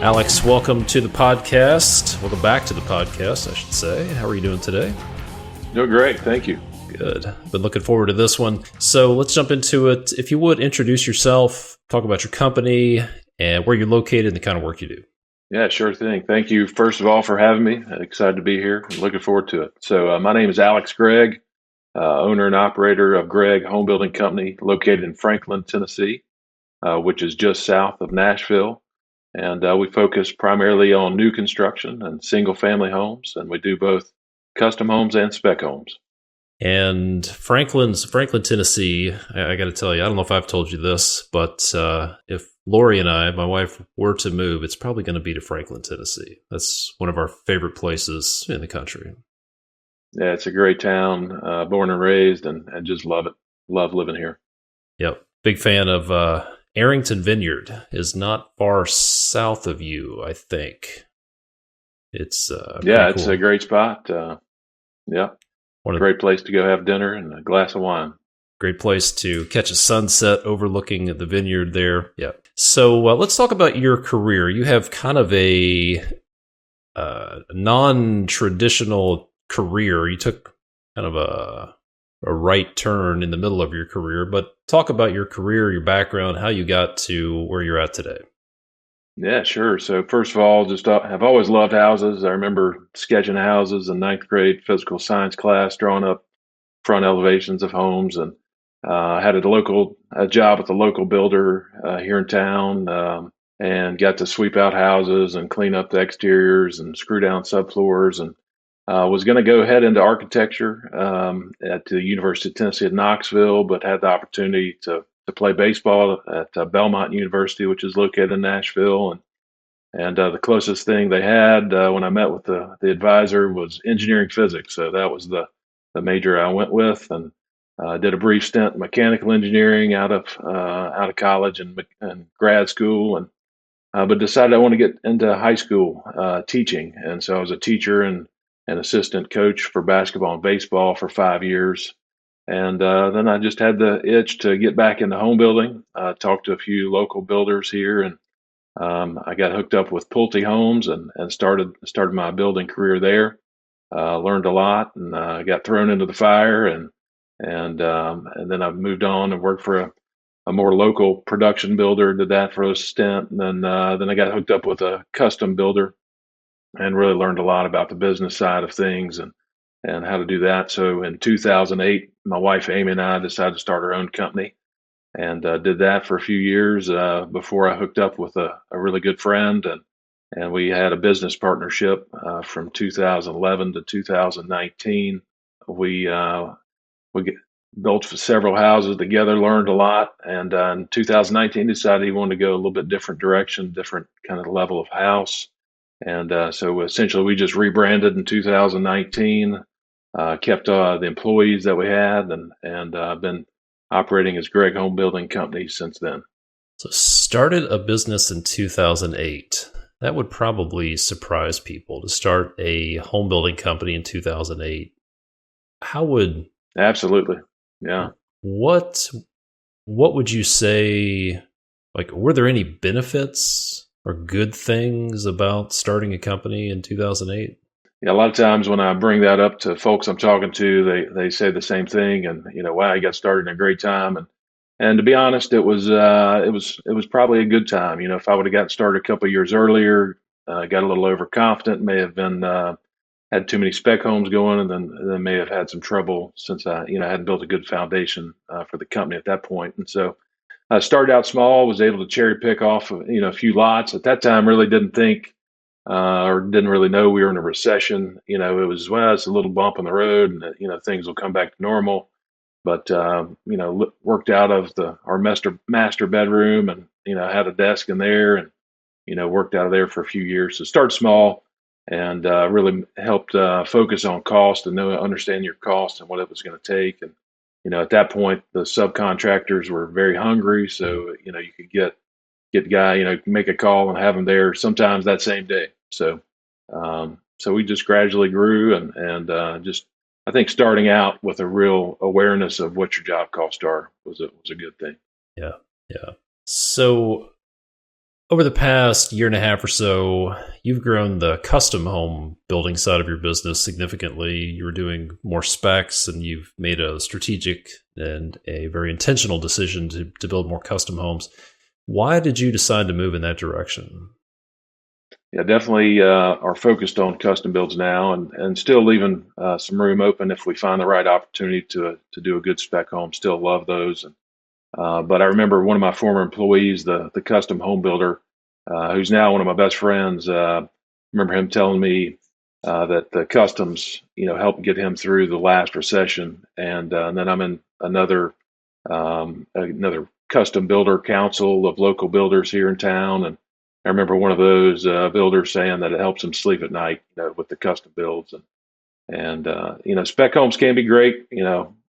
Alex, welcome to the podcast. Welcome back to the podcast, I should say. How are you doing today? Doing great. Thank you. Good. Been looking forward to this one. So let's jump into it. If you would, introduce yourself, talk about your company and where you're located and the kind of work you do. Yeah, sure thing. Thank you, first of all, for having me. Excited to be here. Looking forward to it. So my name is Alex Gregg, owner and operator of Gregg Homebuilding Company located in Franklin, Tennessee, which is just south of Nashville. And we focus primarily on new construction and single family homes. And we do both custom homes and spec homes. And Franklin, Tennessee, I got to tell you, I don't know if I've told you this, but if Lori and I, my wife, were to move, it's probably going to be to Franklin, Tennessee. That's one of our favorite places in the country. Yeah, it's a great town, born and raised, and just love it. Love living here. Yep. Big fan of Arrington Vineyard is not far south of you, I think. It's it's a great spot. Great place to go have dinner and a glass of wine. Great place to catch a sunset overlooking the vineyard there. Yeah. So let's talk about your career. You have kind of a non-traditional career. You took kind of a right turn in the middle of your career, but talk about your career, your background, how you got to where you're at today. Yeah, sure. So first of all, just I've always loved houses. I remember sketching houses in ninth grade physical science class, drawing up front elevations of homes, and had a job with a local builder here in town, and got to sweep out houses and clean up the exteriors and screw down subfloors, and was going to go head into architecture at the University of Tennessee at Knoxville, but had the opportunity to play baseball at Belmont University, which is located in Nashville. And the closest thing they had when I met with the advisor was engineering physics. So that was the major I went with, and did a brief stint in mechanical engineering out of college and grad school, but decided I want to get into high school teaching. And so I was a teacher and an assistant coach for basketball and baseball for 5 years. And then I just had the itch to get back into home building. Talked to a few local builders here, and I got hooked up with Pulte Homes and started my building career there. Learned a lot, and got thrown into the fire, and then I moved on and worked for a more local production builder. Did that for a stint, and then I got hooked up with a custom builder, and really learned a lot about the business side of things and how to do that. So in 2008, my wife Amy and I decided to start our own company, and did that for a few years before I hooked up with a really good friend, and we had a business partnership from 2011 to 2019. We built several houses together, learned a lot, and in 2019 decided he wanted to go a little bit different direction, different kind of level of house. And so essentially we just rebranded in 2019, kept the employees that we had, and been operating as Gregg Homebuilding Company since then. So started a business in 2008. That would probably surprise people to start a home building company in 2008. Absolutely. Yeah. What would you say, like, were there any benefits or good things about starting a company in 2008? Yeah, a lot of times when I bring that up to folks I'm talking to, they say the same thing, and wow, you got started in a great time, and to be honest, it was probably a good time. If I would have gotten started a couple of years earlier, got a little overconfident, may have been had too many spec homes going, and then may have had some trouble since I hadn't built a good foundation for the company at that point. And so I started out small, was able to cherry pick off a few lots. At that time, really didn't think or didn't really know we were in a recession. It was, it's a little bump in the road, and things will come back to normal. But worked out of our master bedroom, and had a desk in there, and worked out of there for a few years. So start small, and really helped focus on cost and understand your cost and what it was going to take. And at that point, the subcontractors were very hungry, so you could get the guy, make a call and have them there sometimes that same day. So we just gradually grew, and just, I think, starting out with a real awareness of what your job costs are was a good thing. Yeah. So over the past year and a half or so, you've grown the custom home building side of your business significantly. You were doing more specs, and you've made a strategic and a very intentional decision to build more custom homes. Why did you decide to move in that direction? Yeah, definitely are focused on custom builds now, and still leaving some room open if we find the right opportunity to do a good spec home. Still love those. But I remember one of my former employees, the custom home builder, who's now one of my best friends. Remember him telling me that the customs, helped get him through the last recession. And then I'm in another custom builder council of local builders here in town, and I remember one of those builders saying that it helps him sleep at night, with the custom builds. And spec homes can be great,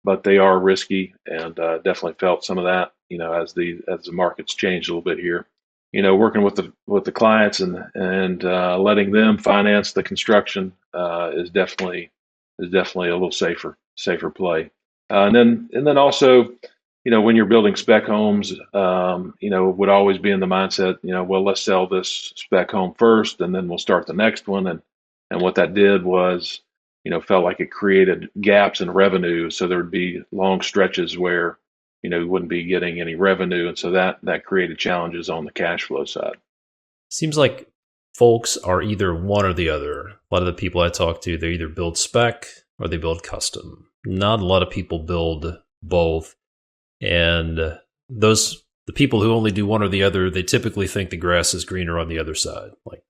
but they are risky, and definitely felt some of that, as the markets changed a little bit here. Working with the clients and letting them finance the construction is definitely a little safer play. And then also, when you're building spec homes, would always be in the mindset, well, let's sell this spec home first, and then we'll start the next one. And what that did was, felt like it created gaps in revenue. So there would be long stretches where, you wouldn't be getting any revenue. And so that created challenges on the cash flow side. Seems like folks are either one or the other. A lot of the people I talk to, they either build spec or they build custom. Not a lot of people build both. And the people who only do one or the other, they typically think the grass is greener on the other side. Like,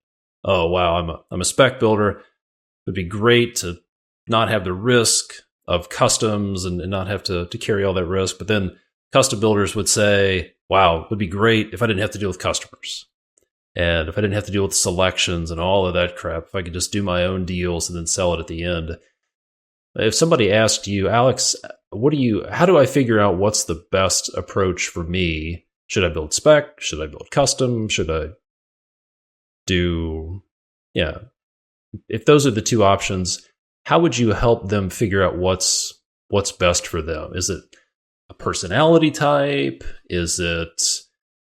oh, wow, I'm a spec builder. It would be great to not have the risk of customs and not have to carry all that risk. But then custom builders would say, wow, it would be great if I didn't have to deal with customers. And if I didn't have to deal with selections and all of that crap, if I could just do my own deals and then sell it at the end. If somebody asked you, Alex, how do I figure out what's the best approach for me? Should I build spec? Should I build custom? Should I if those are the two options, how would you help them figure out what's best for them? Is it a personality type? Is it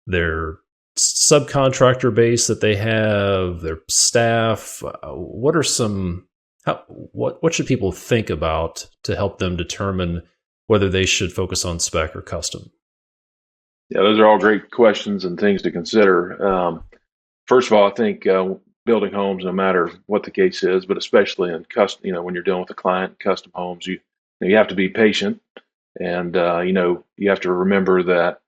their subcontractor base that they have, their staff? What should people think about to help them determine whether they should focus on spec or custom? Yeah, those are all great questions and things to consider. First of all, I think building homes, no matter what the case is, but especially in custom, when you're dealing with a client, custom homes, you have to be patient, and you have to remember that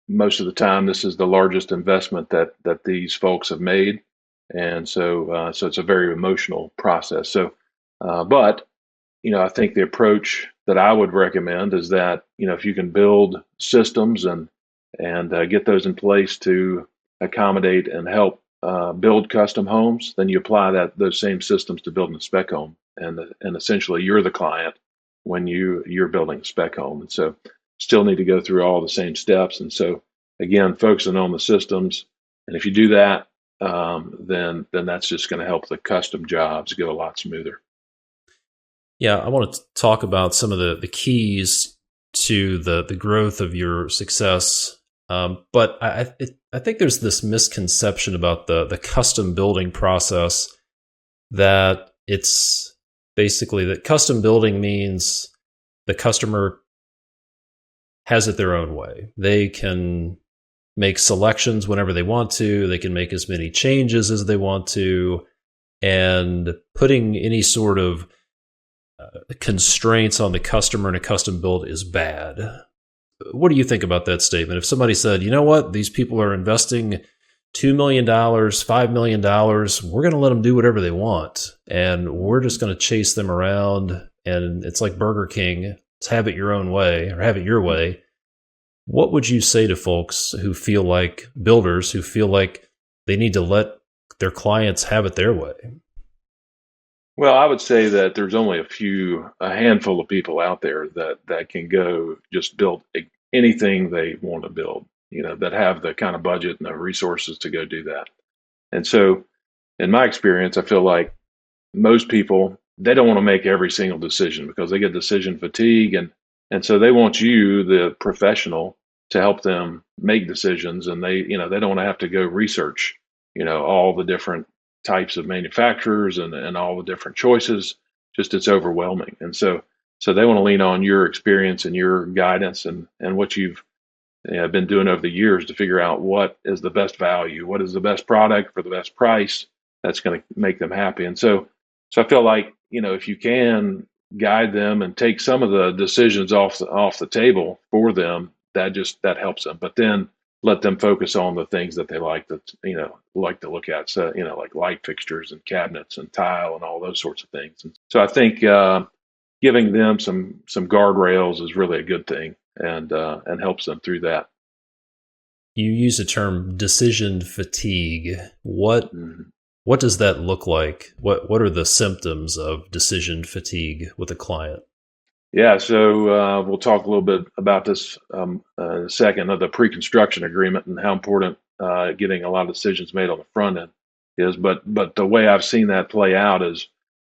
most of the time this is the largest investment that these folks have made, and so it's a very emotional process. So, but I think the approach that I would recommend is that if you can build systems and get those in place to accommodate and help build custom homes, then you apply those same systems to building a spec home, and essentially you're the client when you're building a spec home, and so still need to go through all the same steps. And so again, focusing on the systems, and if you do that, then that's just going to help the custom jobs go a lot smoother. Yeah, I want to talk about some of the keys to the growth of your success. But I think there's this misconception about the custom building process, that it's basically that custom building means the customer has it their own way. They can make selections whenever they want to. They can make as many changes as they want to. And putting any sort of constraints on the customer in a custom build is bad. What do you think about that statement? If somebody said, you know what, these people are investing $2 million, $5 million, we're going to let them do whatever they want, and we're just going to chase them around, and it's like Burger King, it's have it your own way, or have it your way. What would you say to folks who feel like builders, who feel like they need to let their clients have it their way? Well, I would say that there's only a handful of people out there that can go just build anything they want to build, that have the kind of budget and the resources to go do that. And so in my experience, I feel like most people, they don't want to make every single decision because they get decision fatigue. And so they want you, the professional, to help them make decisions. And they don't want to have to go research, all the different types of manufacturers and all the different choices. Just it's overwhelming. And so they want to lean on your experience and your guidance and what you've been doing over the years to figure out what is the best value, what is the best product for the best price that's going to make them happy. And so I feel like, if you can guide them and take some of the decisions off the table for them, that helps them. But then let them focus on the things that they like to look at. So, like light fixtures and cabinets and tile and all those sorts of things. And so I think giving them some guardrails is really a good thing and helps them through that. You use the term decision fatigue. What does that look like? What are the symptoms of decision fatigue with a client? Yeah, so we'll talk a little bit about this in a second, of the pre-construction agreement and how important getting a lot of decisions made on the front end is. But the way I've seen that play out is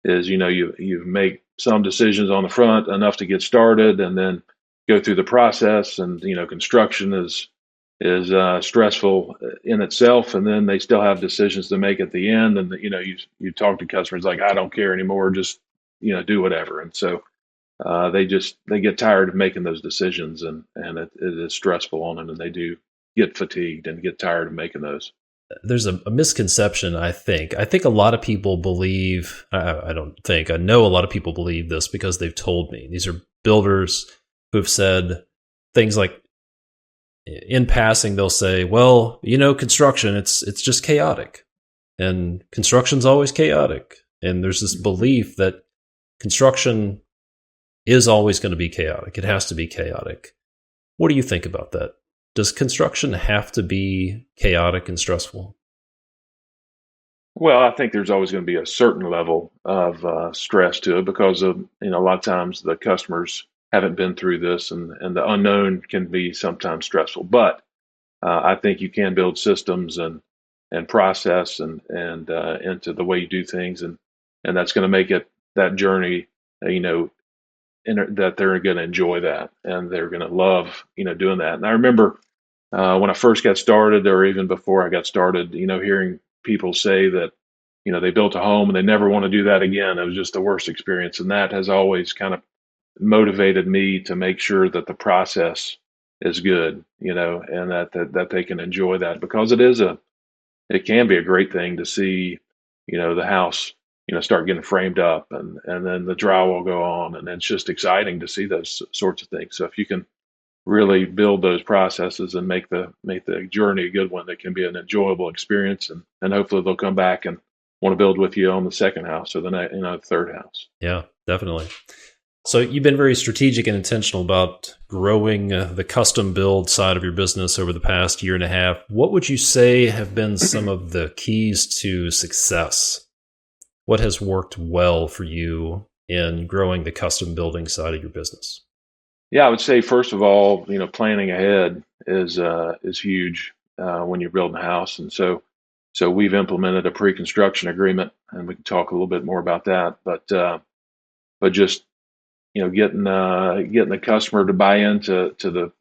you make some decisions on the front enough to get started, and then go through the process. And construction is stressful in itself, and then they still have decisions to make at the end. And you talk to customers like, I don't care anymore, just do whatever. And so they get tired of making those decisions, and it is stressful on them, and they do get fatigued and get tired of making those. There's a misconception, I think. I think a lot of people believe, I know a lot of people believe this because they've told me. These are builders who've said things like, in passing, they'll say, well, construction, it's just chaotic. And construction's always chaotic. And there's this belief that construction is always going to be chaotic. It has to be chaotic. What do you think about that? Does construction have to be chaotic and stressful? Well, I think there's always going to be a certain level of stress to it because of, a lot of times the customers haven't been through this, and the unknown can be sometimes stressful. But I think you can build systems and process and into the way you do things, and that's going to make it that journey, that they're going to enjoy that and they're going to love, doing that. And I remember when I first got started, or even before I got started, hearing people say that, they built a home and they never want to do that again. It was just the worst experience. And that has always kind of motivated me to make sure that the process is good, and that they can enjoy that, because it can be a great thing to see, the house, start getting framed up, and then the drywall go on, and it's just exciting to see those sorts of things. So if you can really build those processes and make the journey a good one, that can be an enjoyable experience, and hopefully they'll come back and want to build with you on the second house or the third house. Yeah, definitely. So you've been very strategic and intentional about growing the custom build side of your business over the past year and a half. What would you say have been some of the keys to success? What has worked well for you in growing the custom building side of your business? Yeah, I would say, first of all, planning ahead is huge when you're building a house. And so we've implemented a pre-construction agreement, and we can talk a little bit more about that. But just getting the customer to buy into the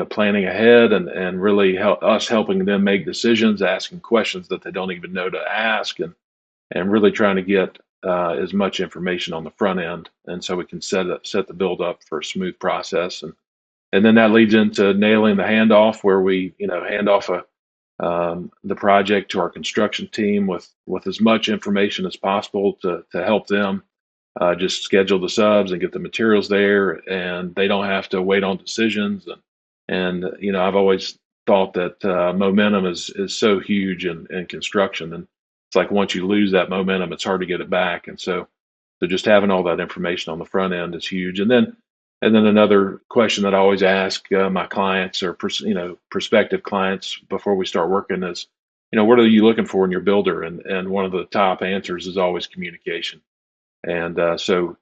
planning ahead, and really helping them make decisions, asking questions that they don't even know to ask, and really trying to get as much information on the front end, and so we can set the build up for a smooth process, and then that leads into nailing the handoff, where we hand off the project to our construction team with as much information as possible to help them just schedule the subs and get the materials there, and they don't have to wait on decisions. And I've always thought that momentum is so huge in construction, and it's like once you lose that momentum, it's hard to get it back. And so just having all that information on the front end is huge. And then another question that I always ask my clients, or prospective clients, before we start working is, what are you looking for in your builder? And one of the top answers is always communication. And so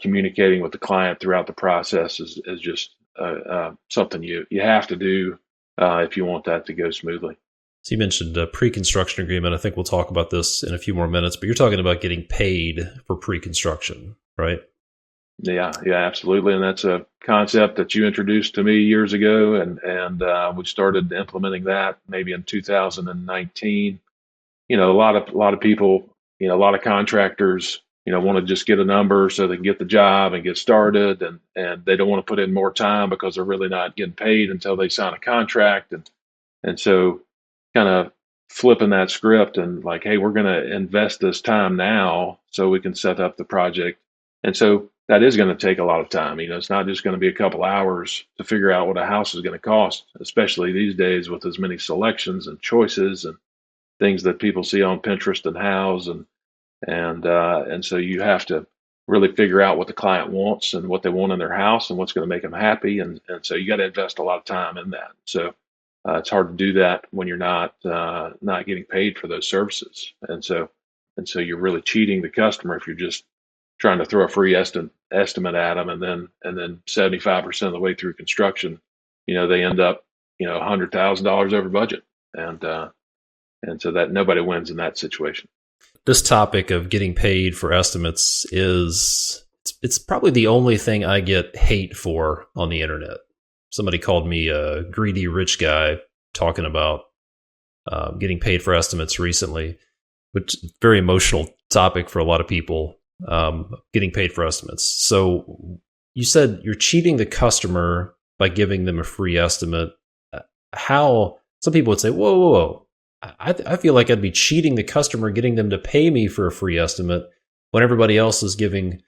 communicating with the client throughout the process is just something you have to do if you want that to go smoothly. So you mentioned a pre-construction agreement. I think we'll talk about this in a few more minutes, but you're talking about getting paid for pre-construction, right? Yeah, absolutely. And that's a concept that you introduced to me years ago, and we started implementing that maybe in 2019. A lot of people, a lot of contractors, want to just get a number so they can get the job and get started, and they don't want to put in more time because they're really not getting paid until they sign a contract, and so kind of flipping that script and like, hey, we're going to invest this time now so we can set up the project. And so that is going to take a lot of time. It's not just going to be a couple hours to figure out what a house is going to cost, especially these days with as many selections and choices and things that people see on Pinterest and House, and so you have to really figure out what the client wants and what they want in their house and what's going to make them happy, and so you got to invest a lot of time in that. So it's hard to do that when you're not getting paid for those services, and so you're really cheating the customer if you're just trying to throw a free estimate at them, and then 75% of the way through construction, they end up $100,000 over budget, and so that nobody wins in that situation. This topic of getting paid for estimates it's probably the only thing I get hate for on the internet. Somebody called me a greedy rich guy talking about getting paid for estimates recently, which is a very emotional topic for a lot of people, getting paid for estimates. So you said you're cheating the customer by giving them a free estimate. How some people would say, whoa, whoa, whoa. I feel like I'd be cheating the customer, getting them to pay me for a free estimate when everybody else is giving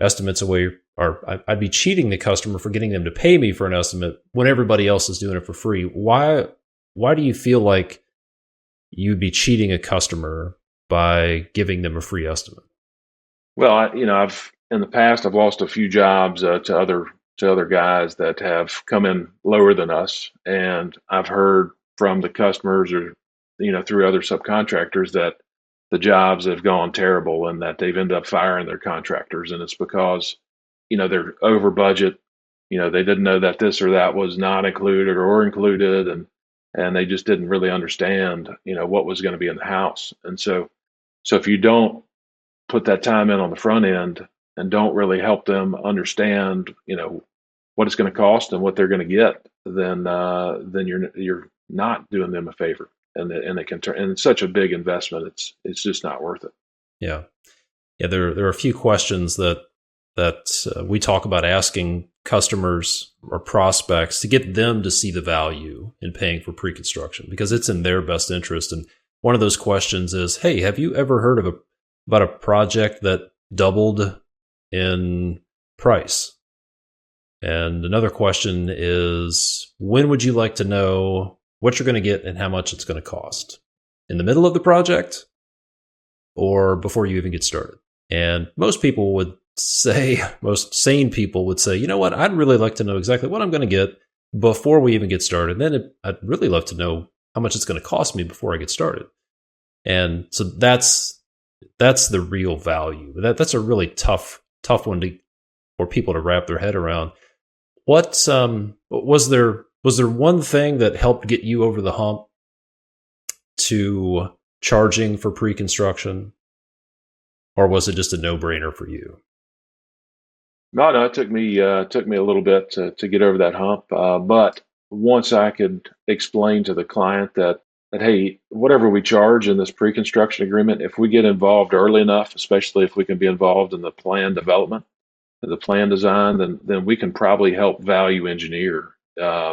estimates away, or I'd be cheating the customer for getting them to pay me for an estimate when everybody else is doing it for free. Why do you feel like you'd be cheating a customer by giving them a free estimate? Well, I've in the past I've lost a few jobs to other guys that have come in lower than us, and I've heard from the customers or through other subcontractors that the jobs have gone terrible and that they've ended up firing their contractors, and it's because they're over budget. They didn't know that this or that was not included or included, and they just didn't really understand what was going to be in the house. And so if you don't put that time in on the front end and don't really help them understand what it's going to cost and what they're going to get, then you're not doing them a favor, and it can turn, and it's such a big investment, it's just not worth it. Yeah. There are a few questions that we talk about asking customers or prospects to get them to see the value in paying for pre-construction, because it's in their best interest. And one of those questions is, hey, have you ever heard of about a project that doubled in price? And another question is, when would you like to know what you're going to get and how much it's going to cost? In the middle of the project or before you even get started? And most sane people would say, you know what, I'd really like to know exactly what I'm going to get before we even get started. Then I'd really love to know how much it's going to cost me before I get started. And so that's the real value. That's a really tough one for people to wrap their head around. What was there one thing that helped get you over the hump to charging for pre-construction, or was it just a no-brainer for you? No, it took me a little bit to get over that hump, but once I could explain to the client that hey, whatever we charge in this pre-construction agreement, if we get involved early enough, especially if we can be involved in the plan development, the plan design, then we can probably help value engineer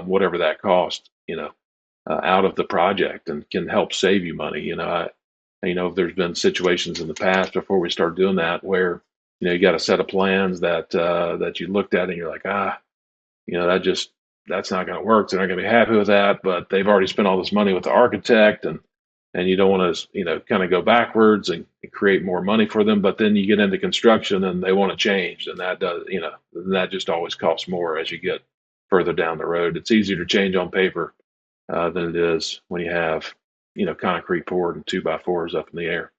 whatever that cost, out of the project, and can help save you money. There's been situations in the past before we start doing that where you got a set of plans that you looked at and you're like, that's not going to work. They're not going to be happy with that, but they've already spent all this money with the architect, and you don't want to, kind of go backwards and create more money for them. But then you get into construction and they want to change, and that just always costs more as you get further down the road. It's easier to change on paper than it is when you have, concrete poured and 2x4s up in the air.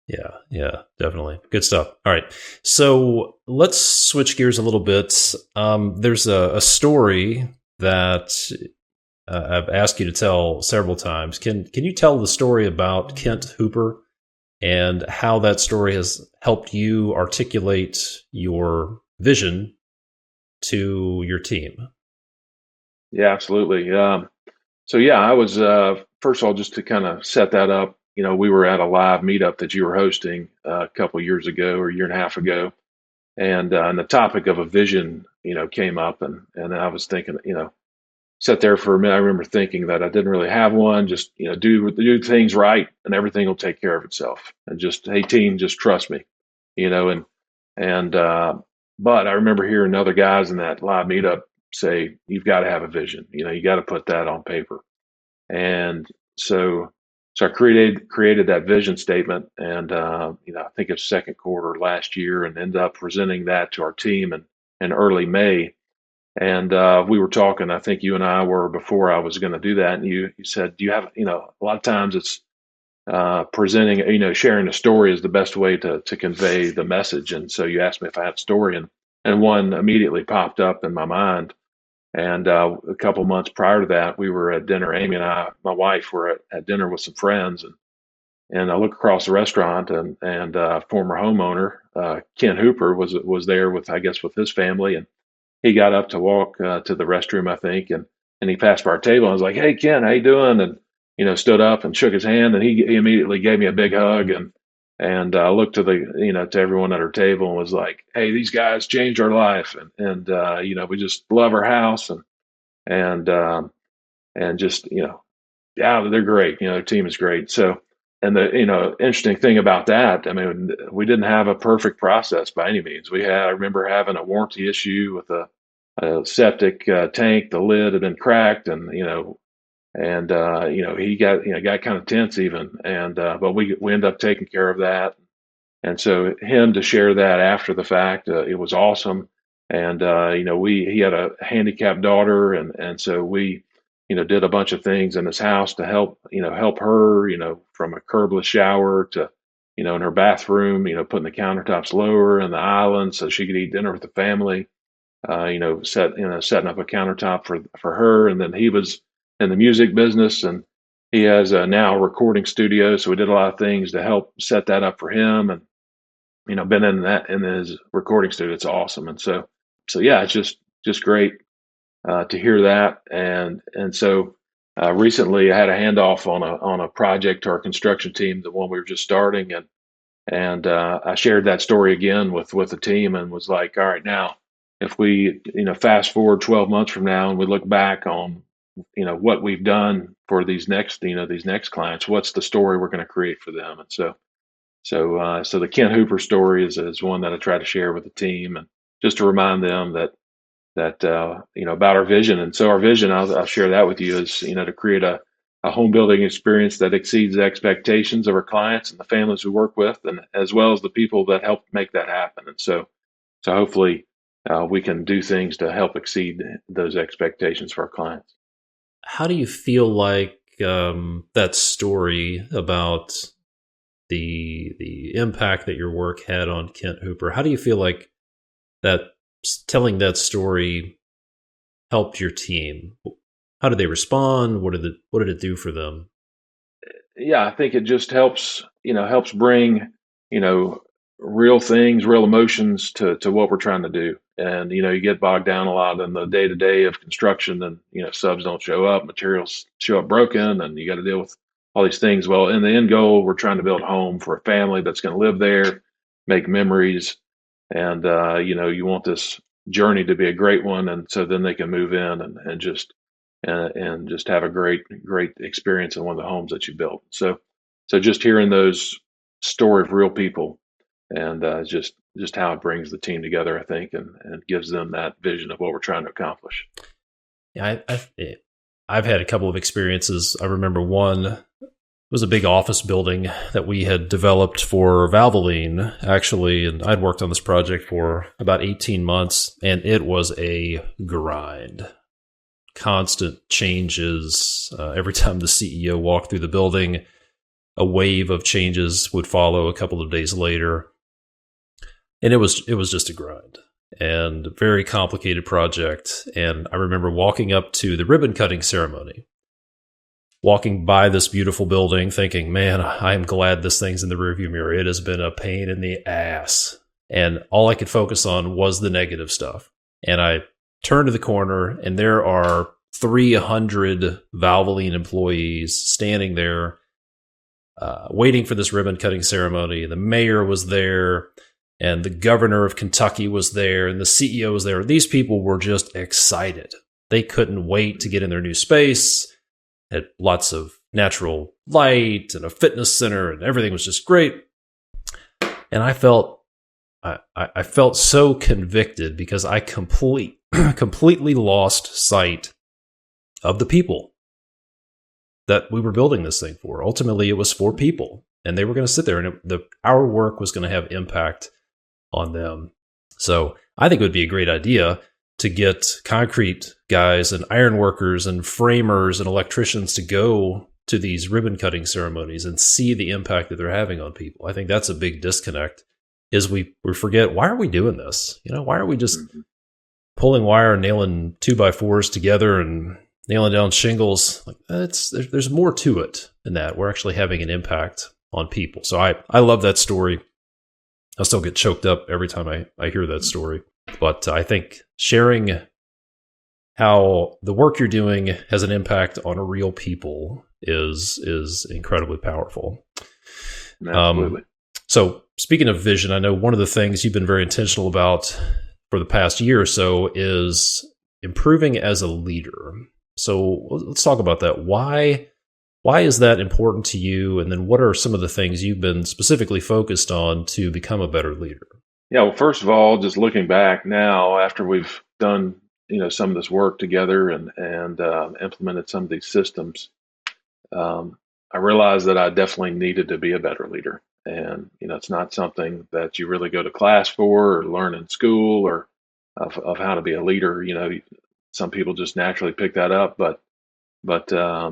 Yeah, definitely. Good stuff. All right. So let's switch gears a little bit. There's a story that I've asked you to tell several times. Can you tell the story about Kent Hooper and how that story has helped you articulate your vision to your team? Yeah, absolutely. So yeah, I was first of all, just to kind of set that up. We were at a live meetup that you were hosting a couple years ago or a year and a half ago, and the topic of a vision, came up, and I was thinking, sat there for a minute. I remember thinking that I didn't really have one. Just do things right, and everything will take care of itself. And just, hey team, just trust me, and but I remember hearing other guys in that live meetup say, you've got to have a vision. You got to put that on paper. And so I created that vision statement, and I think it's second quarter last year, and ended up presenting that to our team in early May. And we were talking, I think you and I were, before I was going to do that, and you said, do you have, a lot of times it's presenting, sharing a story is the best way to convey the message. And so you asked me if I had a story, and one immediately popped up in my mind. And a couple months prior to that, we were at dinner. Amy and I, my wife, were at dinner with some friends, and I look across the restaurant, and former homeowner Ken Hooper was there with, I guess, with his family, and he got up to walk to the restroom, I think, and he passed by our table. I was like, "Hey, Ken, how you doing?" And stood up and shook his hand, and he immediately gave me a big hug, and looked to to everyone at our table and was like, "Hey, these guys changed our life, and we just love our house, and just yeah, they're great. Their team is great." So, and the interesting thing about that, I mean, we didn't have a perfect process by any means. I remember having a warranty issue with a septic tank. The lid had been cracked, and he got kind of tense even, and but we ended up taking care of that. And so him to share that after the fact, it was awesome. And he had a handicapped daughter, and so we did a bunch of things in his house to help her, from a curbless shower to in her bathroom, putting the countertops lower in the island so she could eat dinner with the family. Setting up a countertop for her. And then he was in the music business, and he has now a recording studio. So we did a lot of things to help set that up for him, and been in his recording studio. It's awesome. And so yeah, it's just great to hear that. And so recently I had a handoff on a project to our construction team, the one we were just starting, and I shared that story again with the team, and was like, all right, now if we fast forward 12 months from now, and we look back on what we've done for these next clients, what's the story we're going to create for them? And so the Ken Hooper story is one that I try to share with the team, and just to remind them that about our vision. And so our vision, I'll share that with you, is to create a home building experience that exceeds the expectations of our clients and the families we work with, and as well as the people that help make that happen. And so hopefully we can do things to help exceed those expectations for our clients. How do you feel like that story about the impact that your work had on Kent Hooper, how do you feel like that telling that story helped your team? How did they respond? What did it do for them? Yeah, I think it just helps bring, real things, real emotions to what we're trying to do. And, you get bogged down a lot in the day to day of construction, and, subs don't show up, materials show up broken, and you got to deal with all these things. Well, in the end goal, we're trying to build a home for a family that's going to live there, make memories. And, you want this journey to be a great one. And so then they can move in and just have a great experience in one of the homes that you built. So just hearing those story of real people, and just how it brings the team together, I think, and gives them that vision of what we're trying to accomplish. Yeah, I've had a couple of experiences. I remember one was a big office building that we had developed for Valvoline, actually, and I'd worked on this project for about 18 months, and it was a grind. Constant changes. Every time the CEO walked through the building, a wave of changes would follow a couple of days later. And it was just a grind, and very complicated project. And I remember walking up to the ribbon cutting ceremony, walking by this beautiful building thinking, man, I am glad this thing's in the rearview mirror. It has been a pain in the ass. and all I could focus on was the negative stuff. And I turned to the corner, and there are 300 Valvoline employees standing there waiting for this ribbon cutting ceremony. The mayor was there, and the governor of Kentucky was there, and the CEO was there. These people were just excited. They couldn't wait to get in their new space. Had lots of natural light and a fitness center, and everything was just great. And I felt so convicted because I completely lost sight of the people that we were building this thing for. Ultimately, it was for people, and they were going to sit there, and our work was going to have impact on them. So I think it would be a great idea to get concrete guys and iron workers and framers and electricians to go to these ribbon cutting ceremonies and see the impact that they're having on people. I think that's a big disconnect, is we forget, why are we doing this? Why are we just pulling wire and nailing 2x4s together and nailing down shingles? Like, there's more to it than that. We're actually having an impact on people. So I love that story. I still get choked up every time I hear that story. But I think sharing how the work you're doing has an impact on real people is incredibly powerful. Absolutely. So speaking of vision, I know one of the things you've been very intentional about for the past year or so is improving as a leader. So let's talk about that. Why is that important to you? And then what are some of the things you've been specifically focused on to become a better leader? Yeah, well, first of all, just looking back now after we've done some of this work together and implemented some of these systems, I realized that I definitely needed to be a better leader. And it's not something that you really go to class for or learn in school or of how to be a leader. Some people just naturally pick that up, but I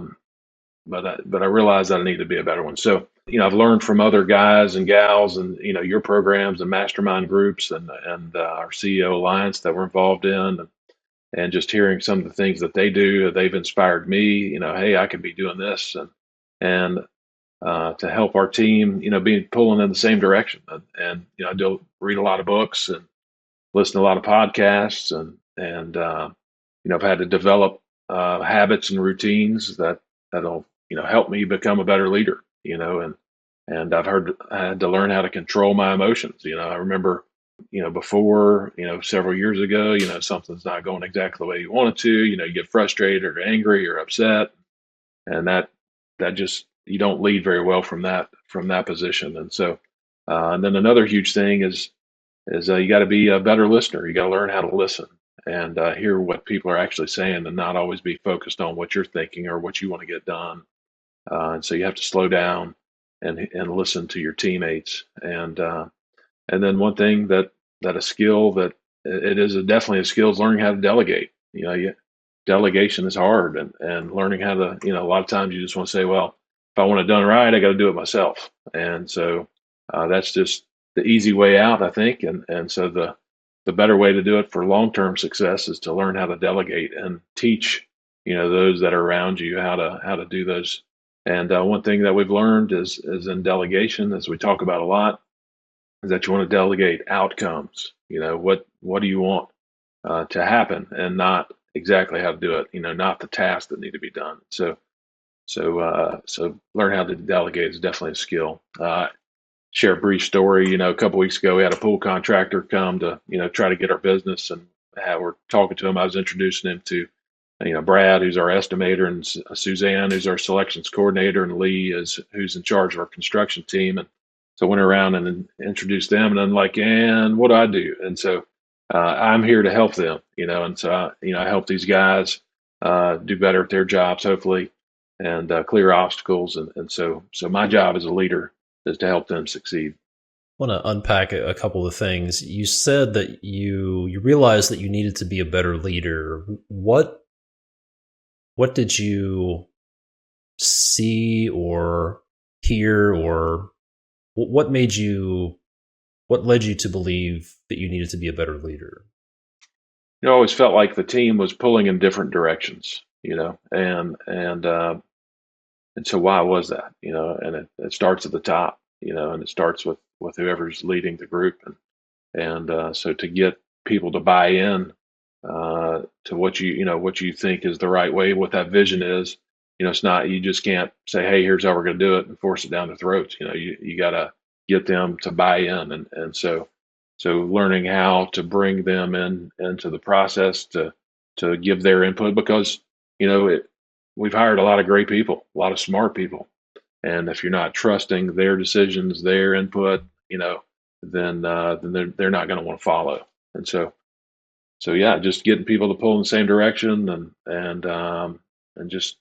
realized that I need to be a better one. So, I've learned from other guys and gals and, your programs and mastermind groups and our CEO Alliance that we're involved in, and just hearing some of the things that they do, they've inspired me, hey, I could be doing this and to help our team, be pulling in the same direction. And I do read a lot of books and listen to a lot of podcasts and I've had to develop habits and routines that'll help me become a better leader, and I had to learn how to control my emotions. I remember, before, several years ago, something's not going exactly the way you want it to, you get frustrated or angry or upset, and that just, you don't lead very well from that position. And so, and then another huge thing is you got to be a better listener. You got to learn how to listen and hear what people are actually saying, and not always be focused on what you're thinking or what you want to get done. And so you have to slow down and listen to your teammates. And then one thing that a skill that it is definitely a skill is learning how to delegate. Delegation is hard, and learning how to, a lot of times you just want to say, well, if I want it done right, I got to do it myself. And so that's just the easy way out, I think. And so the better way to do it for long-term success is to learn how to delegate and teach, those that are around you how to do those. And one thing that we've learned is in delegation, as we talk about a lot, is that you want to delegate outcomes. What do you want to happen, and not exactly how to do it. Not the tasks that need to be done. So learn how to delegate is definitely a skill. Share a brief story. A couple weeks ago, we had a pool contractor come to try to get our business, and we're talking to him. I was introducing him to Brad, who's our estimator, and Suzanne, who's our selections coordinator, and Lee who's in charge of our construction team. And so I went around and introduced them, and I'm like, and what do I do? And so I'm here to help them, and so I help these guys do better at their jobs, hopefully, and clear obstacles. And so my job as a leader is to help them succeed. I want to unpack a couple of things. You said that you realized that you needed to be a better leader. What did you see or hear, or what led you to believe that you needed to be a better leader? I always felt like the team was pulling in different directions, and so why was that? And it starts at the top, and it starts with whoever's leading the group. And so to get people to buy in to what you think is the right way, what that vision is. It's not, you just can't say, hey, here's how we're going to do it and force it down their throats. You got to get them to buy in, and so learning how to bring them into the process to give their input, because we've hired a lot of great people, a lot of smart people, and if you're not trusting their decisions, their input, then they're not going to want to follow. And so yeah, just getting people to pull in the same direction, and just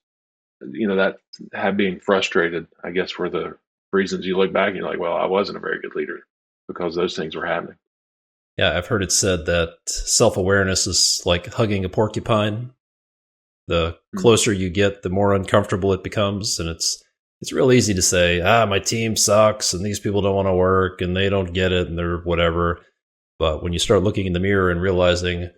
that have being frustrated, I guess, for the reasons you look back and you're like, well, I wasn't a very good leader because those things were happening. Yeah, I've heard it said that self-awareness is like hugging a porcupine. The closer you get, the more uncomfortable it becomes, and it's real easy to say, my team sucks and these people don't want to work and they don't get it and they're whatever. But when you start looking in the mirror and realizing,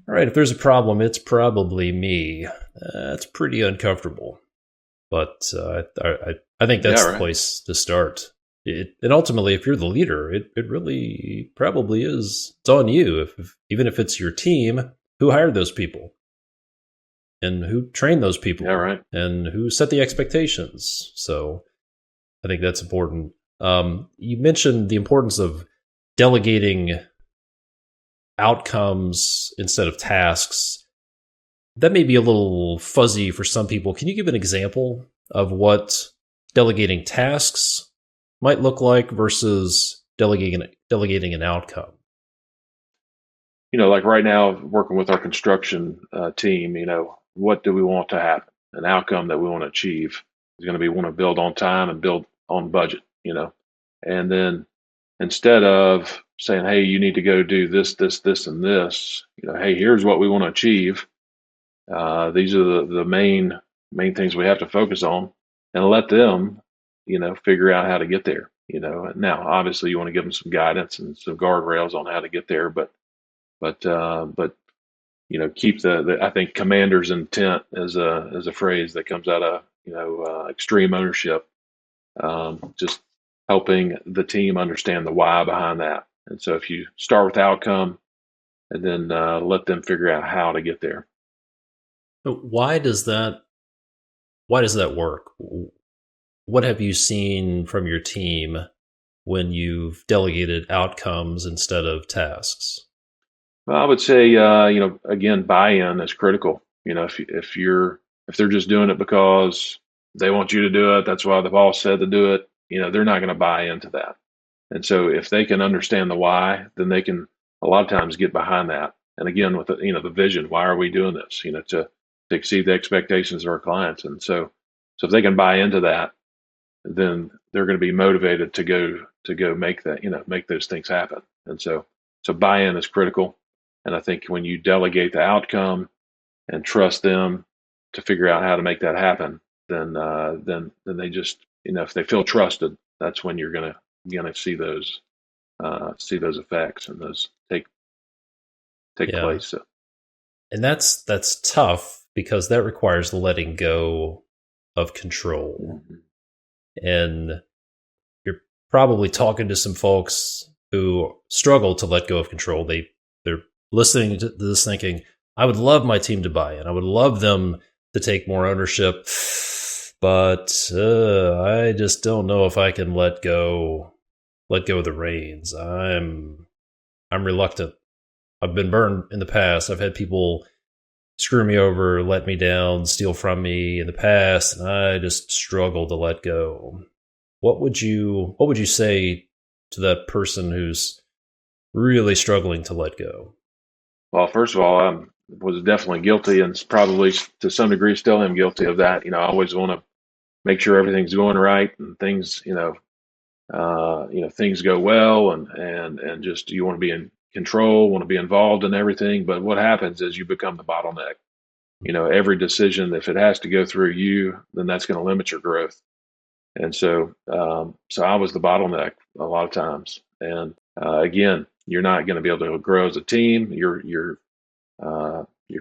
all right, if there's a problem, it's probably me. That's pretty uncomfortable. But I think that's the place to start. And ultimately, if you're the leader, it really probably is. It's on you. Even if it's your team, who hired those people? And who trained those people? Yeah, right. And who set the expectations? So I think that's important. You mentioned the importance of delegating outcomes instead of tasks. That may be a little fuzzy for some people. Can you give an example of what delegating tasks might look like versus delegating an outcome? Like right now, working with our construction team, what do we want to happen? An outcome that we want to achieve is going to be, want to build on time and build on budget, and then instead of saying, hey, you need to go do this, this, this, and this, hey, here's what we want to achieve. These are the main things we have to focus on, and let them, figure out how to get there. Now, obviously, you want to give them some guidance and some guardrails on how to get there, but keep I think commander's intent is a phrase that comes out of extreme ownership. Just helping the team understand the why behind that. And so if you start with outcome and then let them figure out how to get there. Why does that work? What have you seen from your team when you've delegated outcomes instead of tasks? Well, I would say, again, buy-in is critical. If they're just doing it because they want you to do it, that's why the boss said to do it, they're not going to buy into that. And so if they can understand the why, then they can a lot of times get behind that. And again, with the vision, why are we doing this? To exceed the expectations of our clients. And so if they can buy into that, then they're going to be motivated to go make that, make those things happen. And so buy-in is critical. And I think when you delegate the outcome and trust them to figure out how to make that happen, then they just, if they feel trusted, that's when you're gonna see those effects and those take place. So. And that's tough because that requires letting go of control. Mm-hmm. And you're probably talking to some folks who struggle to let go of control. They're listening to this thinking, I would love my team to buy in. I would love them to take more ownership, but I just don't know if I can let go of the reins. I'm reluctant. I've been burned in the past. I've had people screw me over, let me down, steal from me in the past, and I just struggle to let go. What would you say to that person who's really struggling to let go? Well, first of all, I was definitely guilty, and probably to some degree still am guilty of that. I always want to make sure everything's going right and things, things go well, and just you want to be in control, want to be involved in everything. But what happens is you become the bottleneck. Every decision, if it has to go through you, then that's going to limit your growth. And so I was the bottleneck a lot of times. And again, you're not going to be able to grow as a team. Your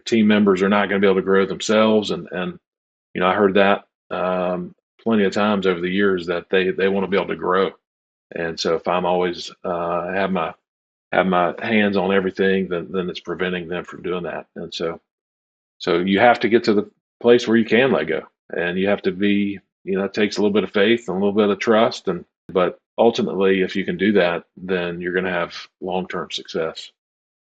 team members are not going to be able to grow themselves. And I heard that plenty of times over the years that they want to be able to grow. And so if I'm always have my have my hands on everything, then it's preventing them from doing that. And so you have to get to the place where you can let go, and you have to be, it takes a little bit of faith and a little bit of trust, but ultimately, if you can do that, then you're going to have long-term success.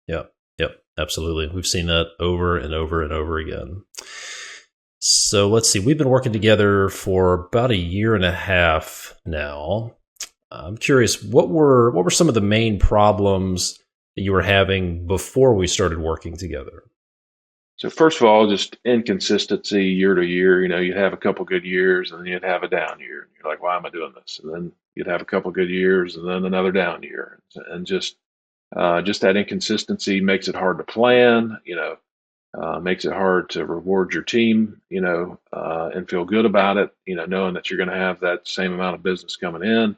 Yep. Yep. Absolutely. We've seen that over and over and over again. So let's see. We've been working together for about a year and a half now. I'm curious, what were some of the main problems that you were having before we started working together? So first of all, just inconsistency year to year. You'd have a couple good years and then you'd have a down year. You're like, why am I doing this? And then you'd have a couple good years and then another down year. And just that inconsistency makes it hard to plan, makes it hard to reward your team, and feel good about it, knowing that you're going to have that same amount of business coming in.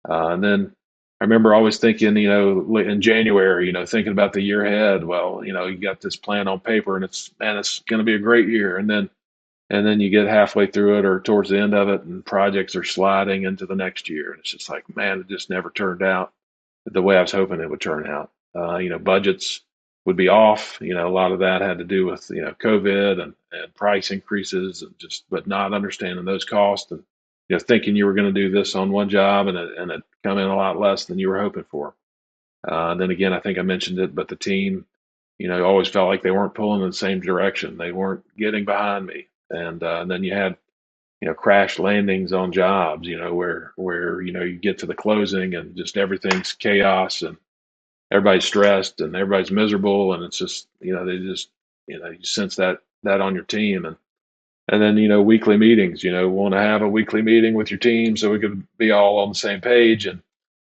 And then I remember always thinking, in January, thinking about the year ahead. Well, you got this plan on paper and it's going to be a great year. And then you get halfway through it or towards the end of it and projects are sliding into the next year. And it's just like, man, it just never turned out the way I was hoping it would turn out. Budgets would be off. A lot of that had to do with, COVID and price increases and but not understanding those costs and, thinking you were going to do this on one job and it come in a lot less than you were hoping for. Then again, I think I mentioned it, but the team, always felt like they weren't pulling in the same direction. They weren't getting behind me. And then you had, crash landings on jobs, where you get to the closing and just everything's chaos and everybody's stressed and everybody's miserable. And it's just, they just, you sense that on your team. And then, weekly meetings, want to have a weekly meeting with your team so we could be all on the same page.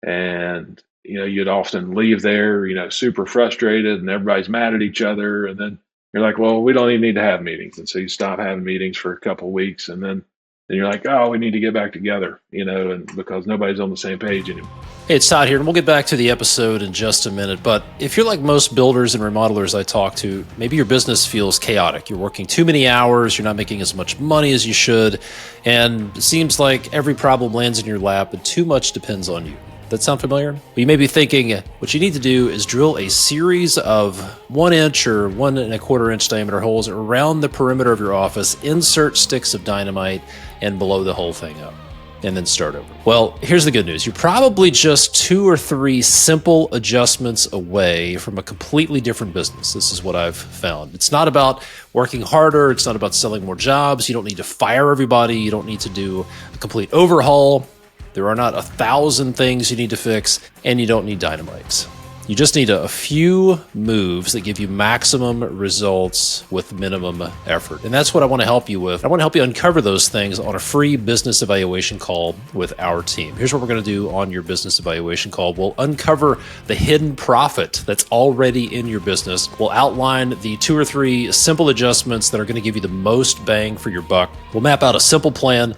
And you'd often leave there, super frustrated and everybody's mad at each other. And then you're like, well, we don't even need to have meetings. And so you stop having meetings for a couple of weeks. And then you're like, oh, we need to get back together, and because nobody's on the same page anymore. Hey, it's Todd here, and we'll get back to the episode in just a minute. But if you're like most builders and remodelers I talk to, maybe your business feels chaotic. You're working too many hours, you're not making as much money as you should, and it seems like every problem lands in your lap and too much depends on you. That sound familiar? Well, you may be thinking what you need to do is drill a series of 1 inch or 1 1/4 inch diameter holes around the perimeter of your office, insert sticks of dynamite, and blow the whole thing up, and then start over. Well, here's the good news. You're probably just 2 or 3 simple adjustments away from a completely different business. This is what I've found. It's not about working harder. It's not about selling more jobs. You don't need to fire everybody. You don't need to do a complete overhaul. There are not 1,000 things you need to fix, and you don't need dynamites. You just need a few moves that give you maximum results with minimum effort. And that's what I want to help you with. I want to help you uncover those things on a free business evaluation call with our team. Here's what we're going to do on your business evaluation call. We'll uncover the hidden profit that's already in your business. We'll outline the 2 or 3 simple adjustments that are going to give you the most bang for your buck. We'll map out a simple plan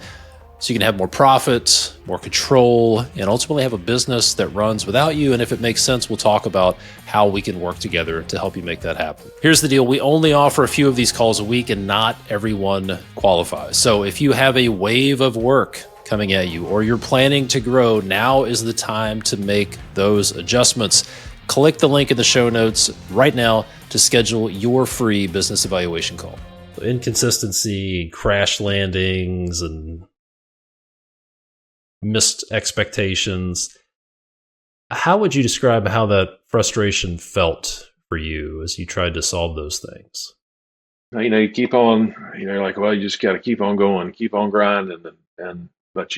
so you can have more profit, more control, and ultimately have a business that runs without you. And if it makes sense, we'll talk about how we can work together to help you make that happen. Here's the deal. We only offer a few of these calls a week, and not everyone qualifies. So if you have a wave of work coming at you, or you're planning to grow, now is the time to make those adjustments. Click the link in the show notes right now to schedule your free business evaluation call. Inconsistency, crash landings, and missed expectations. How would you describe how that frustration felt for you as you tried to solve those things? You keep on, you're like, well, you just got to keep on going, keep on grinding. But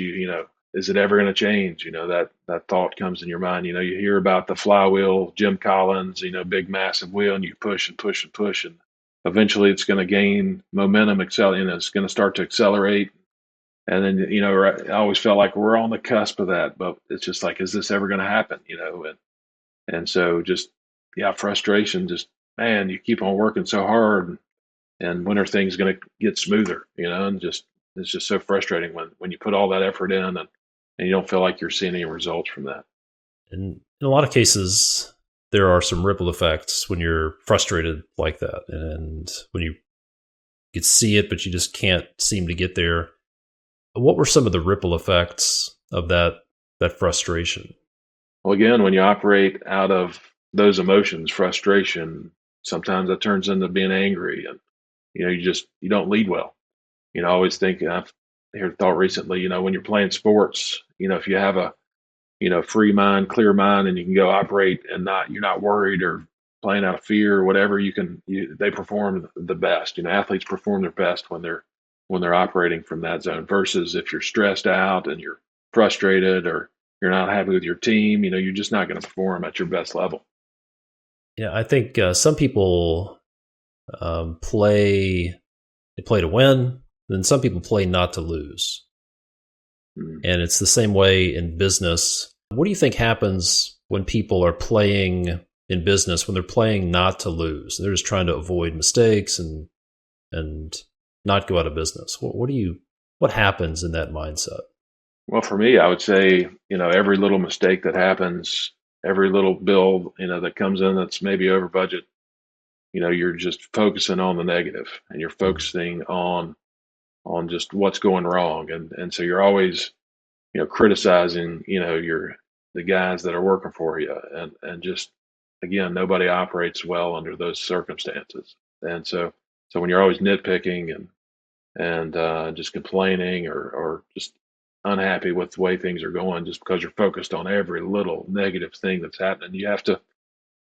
is it ever going to change? That thought comes in your mind. You hear about the flywheel, Jim Collins, big, massive wheel, and you push and push and push. And eventually it's going to gain momentum, it's going to start to accelerate. And then, I always felt like we're on the cusp of that, but it's just like, is this ever going to happen? And so just, frustration, just, man, you keep on working so hard and when are things going to get smoother, and just, it's just so frustrating when you put all that effort in and you don't feel like you're seeing any results from that. And in a lot of cases, there are some ripple effects when you're frustrated like that. And when you could see it, but you just can't seem to get there. What were some of the ripple effects of that frustration? Well, again, when you operate out of those emotions, frustration, sometimes that turns into being angry, and you don't lead well. I always think I've heard thought recently. When you're playing sports, if you have a free mind, clear mind, and you can go operate and you're not worried or playing out of fear or whatever, they perform the best. Athletes perform their best when they're operating from that zone versus if you're stressed out and you're frustrated or you're not happy with your team, you're just not going to perform at your best level. Yeah, I think some people play to win, then some people play not to lose. And it's the same way in business. What do you think happens when people are playing in business, when they're playing not to lose? They're just trying to avoid mistakes and not go out of business. What happens in that mindset? Well, for me, I would say, every little mistake that happens, every little bill, that comes in that's maybe over budget, you're just focusing on the negative and you're focusing on just what's going wrong. And so you're always, criticizing, the guys that are working for you. And just, again, nobody operates well under those circumstances. And so when you're always nitpicking and just complaining or just unhappy with the way things are going, just because you're focused on every little negative thing that's happening, you have to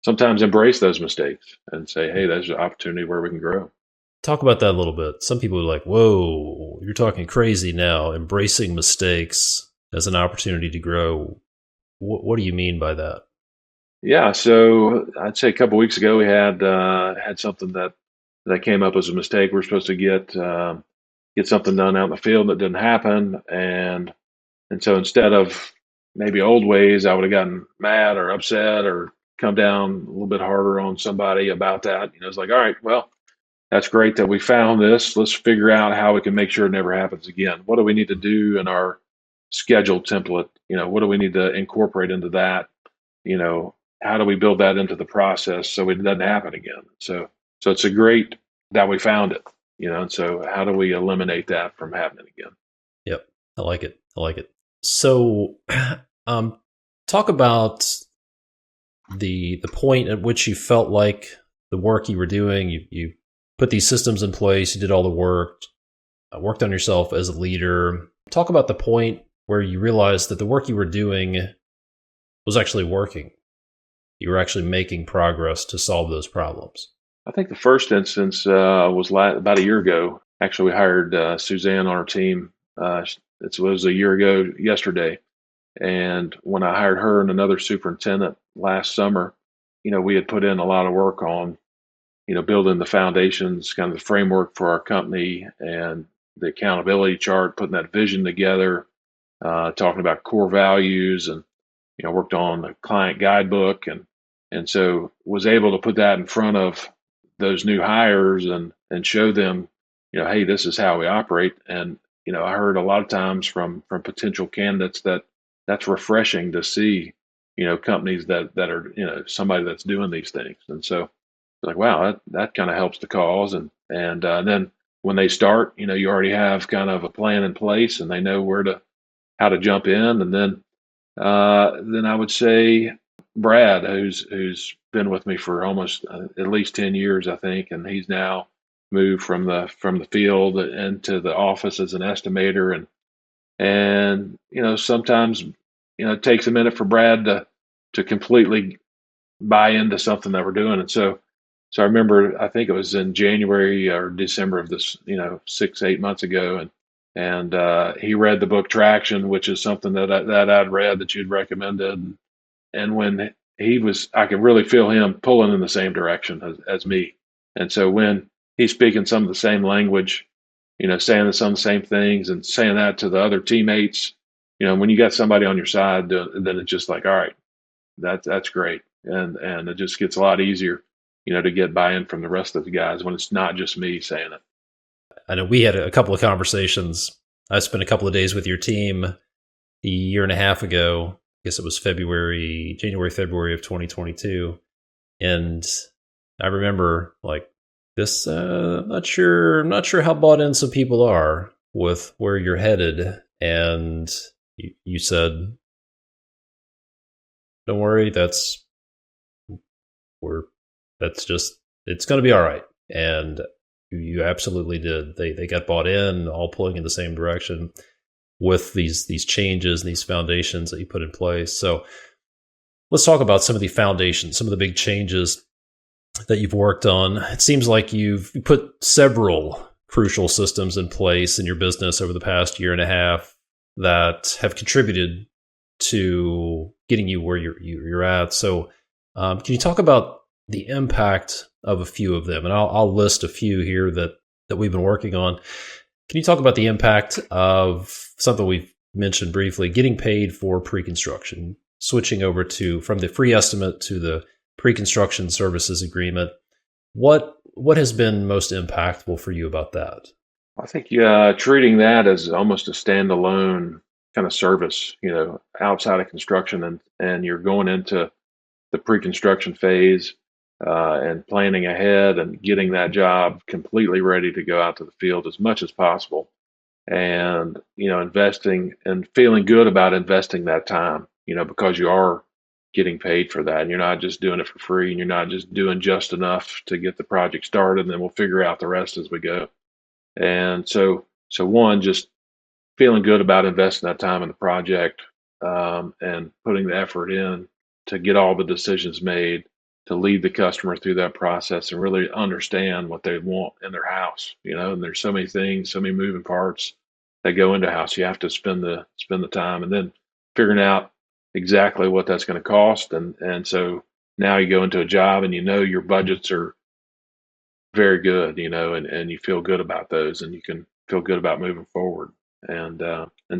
sometimes embrace those mistakes and say, hey, there's an opportunity where we can grow. Talk about that a little bit. Some people are like, whoa, you're talking crazy now, embracing mistakes as an opportunity to grow. What do you mean by that? Yeah, so I'd say a couple of weeks ago we had something that came up as a mistake. We were supposed to get something done out in the field that didn't happen, and so instead of maybe old ways, I would have gotten mad or upset or come down a little bit harder on somebody about that. It's like, all right, well, that's great that we found this. Let's figure out how we can make sure it never happens again. What do we need to do in our schedule template? What do we need to incorporate into that? How do we build that into the process so it doesn't happen again? So it's a great that we found it, and so how do we eliminate that from happening again? Yep. I like it. So, talk about the point at which you felt like the work you were doing, you put these systems in place, you did all the work, worked on yourself as a leader. Talk about the point where you realized that the work you were doing was actually working. You were actually making progress to solve those problems. I think the first instance was about a year ago. Actually, we hired Suzanne on our team. It was a year ago yesterday. And when I hired her and another superintendent last summer, we had put in a lot of work on, building the foundations, kind of the framework for our company and the accountability chart, putting that vision together, talking about core values and, worked on the client guidebook and so was able to put that in front of those new hires and show them, hey, this is how we operate. And, I heard a lot of times from potential candidates that's refreshing to see, companies that are, somebody that's doing these things. And so like, wow, that kind of helps the cause. And then when they start, you already have kind of a plan in place and they know how to jump in. And then I would say Brad, who's been with me for almost at least 10 years, I think, and he's now moved from the field into the office as an estimator. And sometimes, it takes a minute for Brad to completely buy into something that we're doing. And so I remember, I think it was in January or December of this, 6-8 months ago. And he read the book Traction, which is something that I'd read that you'd recommended. And when I could really feel him pulling in the same direction as me. And so when he's speaking some of the same language, saying some of the same things and saying that to the other teammates, when you got somebody on your side, then it's just like, all right, that's great. And it just gets a lot easier, to get buy-in from the rest of the guys when it's not just me saying it. I know we had a couple of conversations. I spent a couple of days with your team a year and a half ago. I guess it was January, February of 2022. And I remember like this, I'm not sure how bought in some people are with where you're headed. And you said, Don't worry. We're, that's just, it's going to be all right. And you absolutely did. They got bought in, all pulling in the same direction with these changes and these foundations that you put in place. So let's talk about some of the foundations, some of the big changes that you've worked on. It seems like you've put several crucial systems in place in your business over the past year and a half that have contributed to getting you where you're at. So can you talk about the impact of a few of them? And I'll list a few here that we've been working on. Can you talk about the impact of something we've mentioned briefly, getting paid for pre-construction, switching over from the free estimate to the pre-construction services agreement? What has been most impactful for you about that? I think treating that as almost a standalone kind of service, outside of construction, and you're going into the pre-construction phase and planning ahead and getting that job completely ready to go out to the field as much as possible, and investing and feeling good about investing that time, because you are getting paid for that, and you're not just doing it for free, and you're not just doing just enough to get the project started, and then we'll figure out the rest as we go. And so one, just feeling good about investing that time in the project, and putting the effort in to get all the decisions made, to lead the customer through that process and really understand what they want in their house. And there's so many things, so many moving parts that go into a house. You have to spend the time, and then figuring out exactly what that's going to cost. And so now you go into a job and your budgets are very good, and you feel good about those, and you can feel good about moving forward. And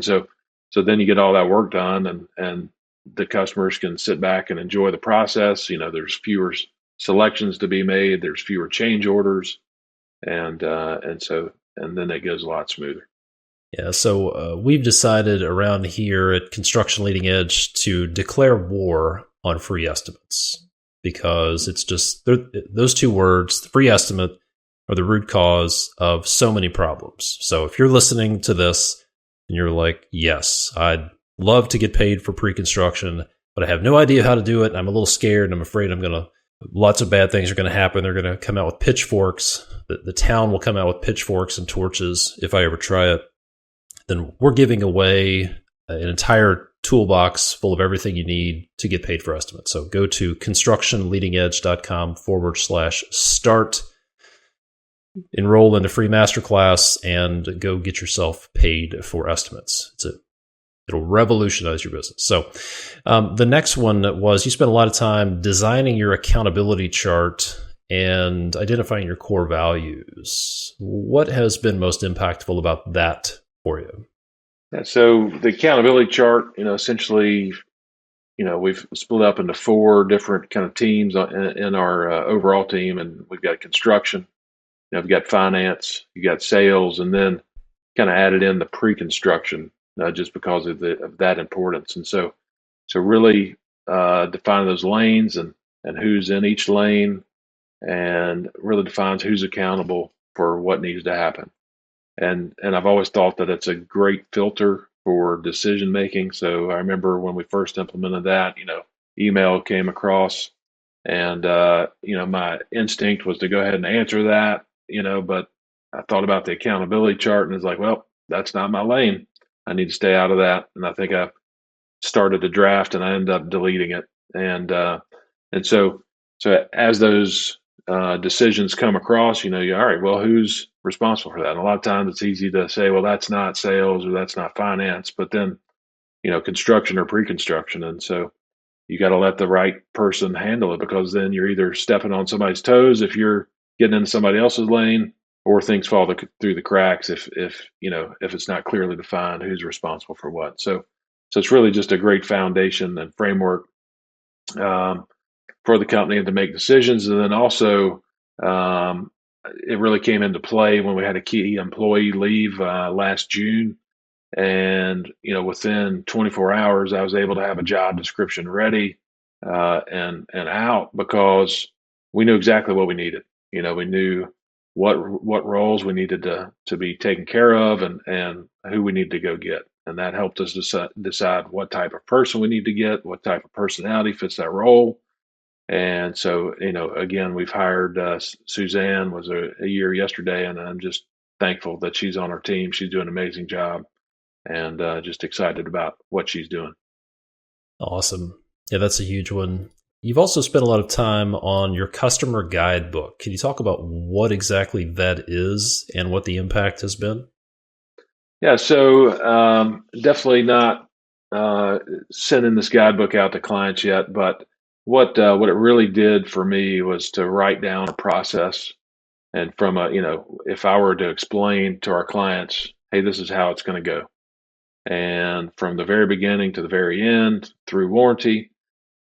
so then you get all that work done, and the customers can sit back and enjoy the process. There's fewer selections to be made, there's fewer change orders, and then it goes a lot smoother. Yeah, so we've decided around here at Construction Leading Edge to declare war on free estimates, because it's just those two words, the free estimate, are the root cause of so many problems. So if you're listening to this and you're like, yes, I'd love to get paid for pre-construction, but I have no idea how to do it. I'm a little scared, and I'm afraid lots of bad things are going to happen. They're going to come out with pitchforks. The town will come out with pitchforks and torches if I ever try it. Then we're giving away an entire toolbox full of everything you need to get paid for estimates. So go to constructionleadingedge.com/start, enroll in the free masterclass, and go get yourself paid for estimates. It'll revolutionize your business. So the next one was, you spent a lot of time designing your accountability chart and identifying your core values. What has been most impactful about that for you? Yeah, so the accountability chart, essentially, we've split up into 4 different kind of teams in our overall team, and we've got construction, we've got finance, you got sales, and then kind of added in the pre-construction, just because of that importance. And so really define those lanes and who's in each lane, and really defines who's accountable for what needs to happen. And I've always thought that it's a great filter for decision making. So I remember when we first implemented that, email came across, and my instinct was to go ahead and answer that, but I thought about the accountability chart and it's like, well, that's not my lane. I need to stay out of that. And I think I started the draft and I ended up deleting it. And so as those decisions come across, all right, well, who's responsible for that? And a lot of times it's easy to say, well, that's not sales or that's not finance, but then, construction or pre-construction. And so you got to let the right person handle it, because then you're either stepping on somebody's toes if you're getting into somebody else's lane, or things fall through the cracks if it's not clearly defined who's responsible for what. So it's really just a great foundation and framework for the company and to make decisions. And then also, it really came into play when we had a key employee leave last June. And, within 24 hours, I was able to have a job description ready and out, because we knew exactly what we needed. We knew what roles we needed to be taken care of, and who we needed to go get. And that helped us decide what type of person we need to get, what type of personality fits that role. And so, again, we've hired Suzanne was a year yesterday, and I'm just thankful that she's on our team. She's doing an amazing job, and just excited about what she's doing. Awesome. Yeah, that's a huge one. You've also spent a lot of time on your customer guidebook. Can you talk about what exactly that is and what the impact has been? Yeah, so definitely not sending this guidebook out to clients yet, but what it really did for me was to write down a process. And from if I were to explain to our clients, hey, this is how it's going to go, and from the very beginning to the very end through warranty,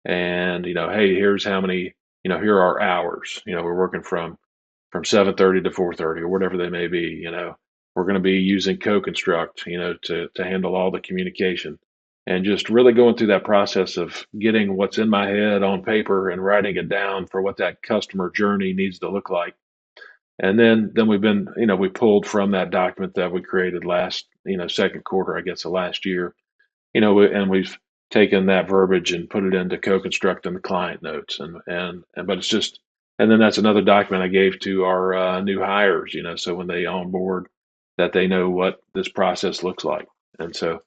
and hey, here's how many, here are our hours. We're working from 7:30 to 4:30 or whatever they may be. We're going to be using co-construct, to handle all the communication, and just really going through that process of getting what's in my head on paper and writing it down for what that customer journey needs to look like. And then we've been, we pulled from that document that we created last, second quarter, I guess, of last year, and we've taken that verbiage and put it into co-construct and the client notes, but it's just, and then that's another document I gave to our new hires, so when they onboard, that they know what this process looks like. And so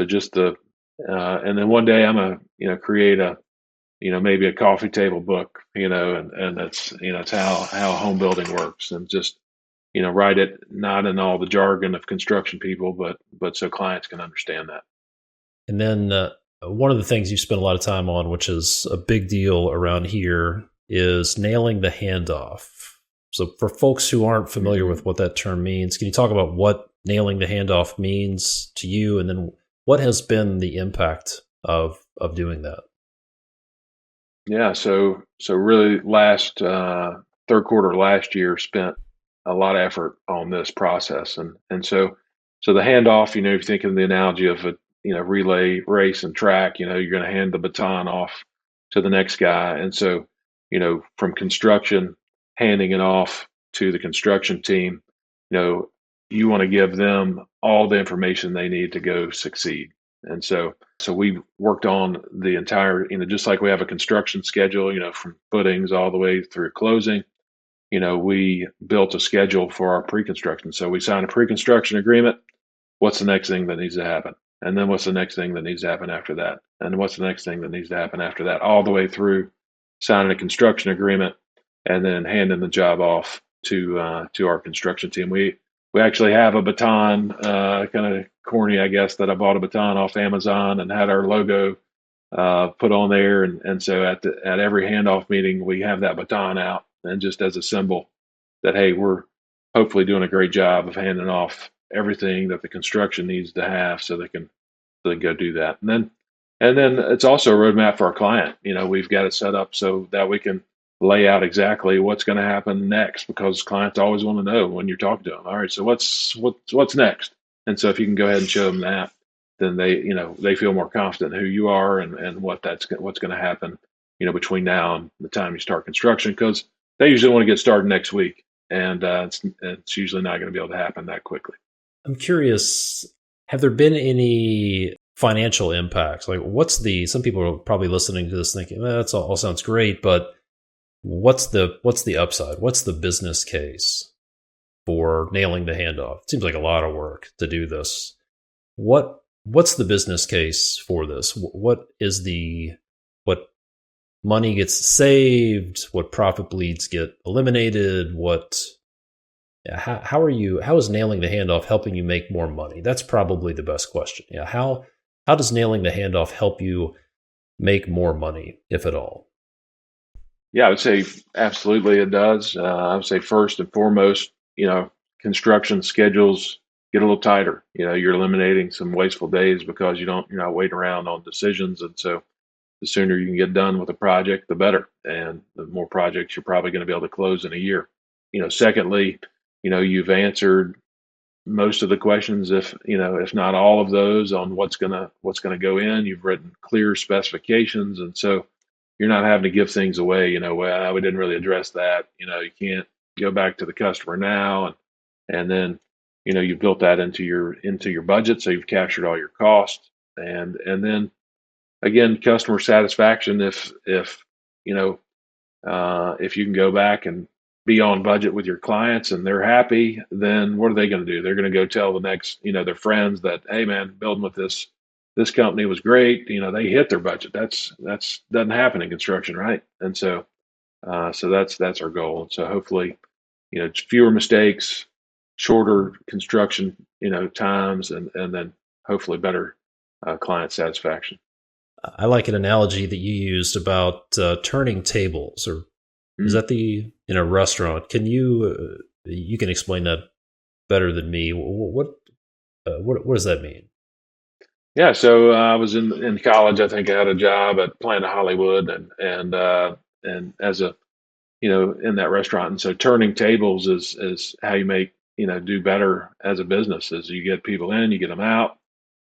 just and then one day I'm gonna, create a, maybe a coffee table book, and that's, it's how home building works, and just, write it not in all the jargon of construction people, but so clients can understand that. And then one of the things you spend a lot of time on, which is a big deal around here, is nailing the handoff. So for folks who aren't familiar with what that term means, can you talk about what nailing the handoff means to you, and then what has been the impact of doing that? Yeah, so really last third quarter last year spent a lot of effort on this process, and so the handoff, if you think of the analogy of a relay race and track, you're going to hand the baton off to the next guy, and so from construction, handing it off to the construction team, you know you want to give them all the information they need to go succeed. And so we worked on the entire, just like we have a construction schedule, from footings all the way through closing, we built a schedule for our pre-construction. So we signed a pre-construction agreement. What's the next thing that needs to happen? And then what's the next thing that needs to happen after that? And what's the next thing that needs to happen after that? All the way through signing a construction agreement and then handing the job off to our construction team. We actually have a baton, kind of corny, I guess, that I bought a baton off Amazon and had our logo put on there, and so at every handoff meeting we have that baton out, and just as a symbol that, hey, we're hopefully doing a great job of handing off everything that the construction needs to have, so they go do that. And then it's also a roadmap for our client. We've got it set up so that we can lay out exactly what's going to happen next, because clients always want to know when you're talking to them. All right, so what's next? And so if you can go ahead and show them that, then they feel more confident in who you are, and what's going to happen, between now and the time you start construction, because they usually want to get started next week, and it's usually not going to be able to happen that quickly. I'm curious, have there been any financial impacts? Like, some people are probably listening to this thinking, that's all sounds great, but what's the upside? What's the business case for nailing the handoff? It seems like a lot of work to do this. What's the business case for this? What money gets saved? What profit bleeds get eliminated? How is nailing the handoff helping you make more money? That's probably the best question. Yeah. How does nailing the handoff help you make more money, if at all? Yeah, I would say absolutely it does. I would say first and foremost, construction schedules get a little tighter. You're eliminating some wasteful days because you're not waiting around on decisions, and so the sooner you can get done with a project, the better, and the more projects you're probably going to be able to close in a year. Secondly, you've answered most of the questions, if not all of those, on what's gonna go in. You've written clear specifications, and so you're not having to give things away. Well, we didn't really address that. You can't go back to the customer now, and then you've built that into your budget, so you've captured all your costs, and then again, customer satisfaction. If you know if you can go back and be on budget with your clients and they're happy, then what are they going to do? They're going to go tell the next, their friends that, hey man, building with this company was great. They hit their budget. That's doesn't happen in construction, right? And so that's our goal. And so hopefully, fewer mistakes, shorter construction, times, and then hopefully better client satisfaction. I like an analogy that you used about turning tables, or is that in a restaurant? Can you you can explain that better than me? What does that mean? Yeah, so I was in college. I think I had a job at Planet Hollywood, and as a in that restaurant. And so turning tables is how you make do better as a business. Is you get people in, you get them out,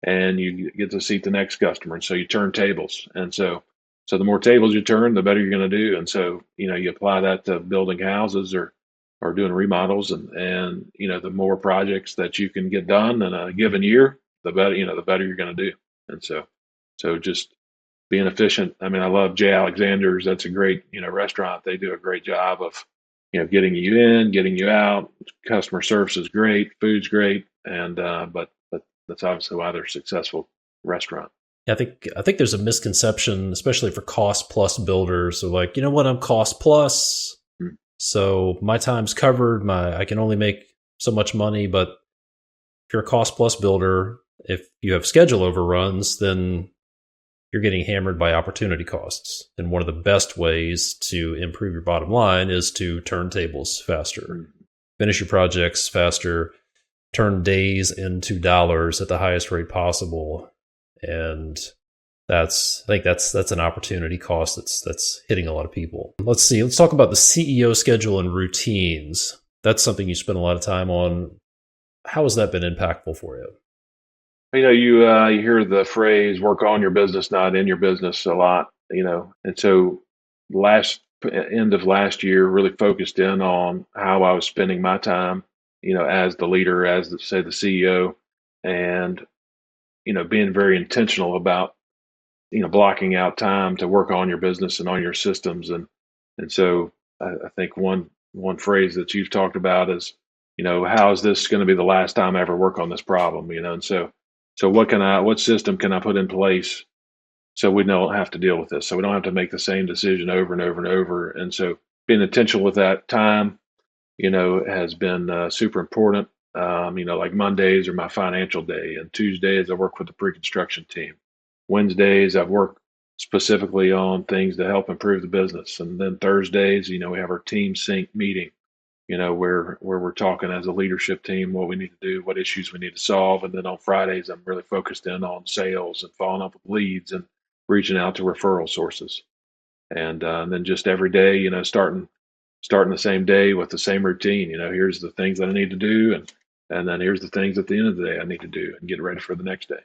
and you get to seat the next customer. And so you turn tables, and so the more tables you turn, the better you're going to do. And so you apply that to building houses or doing remodels, and the more projects that you can get done in a given year, the better you're going to do. And so just being efficient. I mean, I love J. Alexander's. That's a great restaurant. They do a great job of getting you in, getting you out. Customer service is great, food's great, and but that's obviously why they're a successful restaurant. I think there's a misconception, especially for cost plus builders. So like, I'm cost plus, so my time's covered. I can only make so much money. But if you're a cost plus builder, if you have schedule overruns, then you're getting hammered by opportunity costs. And one of the best ways to improve your bottom line is to turn tables faster, finish your projects faster, turn days into dollars at the highest rate possible. And I think that's an opportunity cost that's hitting a lot of people. Let's talk about the CEO schedule and routines. That's something you spend a lot of time on. How has that been impactful for you? You hear the phrase "work on your business, not in your business" a lot. And so end of last year, really focused in on how I was spending my time, as the leader, as the CEO, and being very intentional about blocking out time to work on your business and on your systems. And so I think one phrase that you've talked about is, how is this going to be the last time I ever work on this problem? And so what system can I put in place so we don't have to deal with this, so we don't have to make the same decision over and over and over. And so being intentional with that time, has been super important. Like Mondays are my financial day, and Tuesdays I work with the pre-construction team. Wednesdays I've worked specifically on things to help improve the business, and then Thursdays, we have our team sync meeting, where we're talking as a leadership team what we need to do, what issues we need to solve, and then on Fridays I'm really focused in on sales and following up with leads and reaching out to referral sources, and then just every day, starting the same day with the same routine. Here's the things that I need to do, and then here's the things at the end of the day I need to do and get ready for the next day.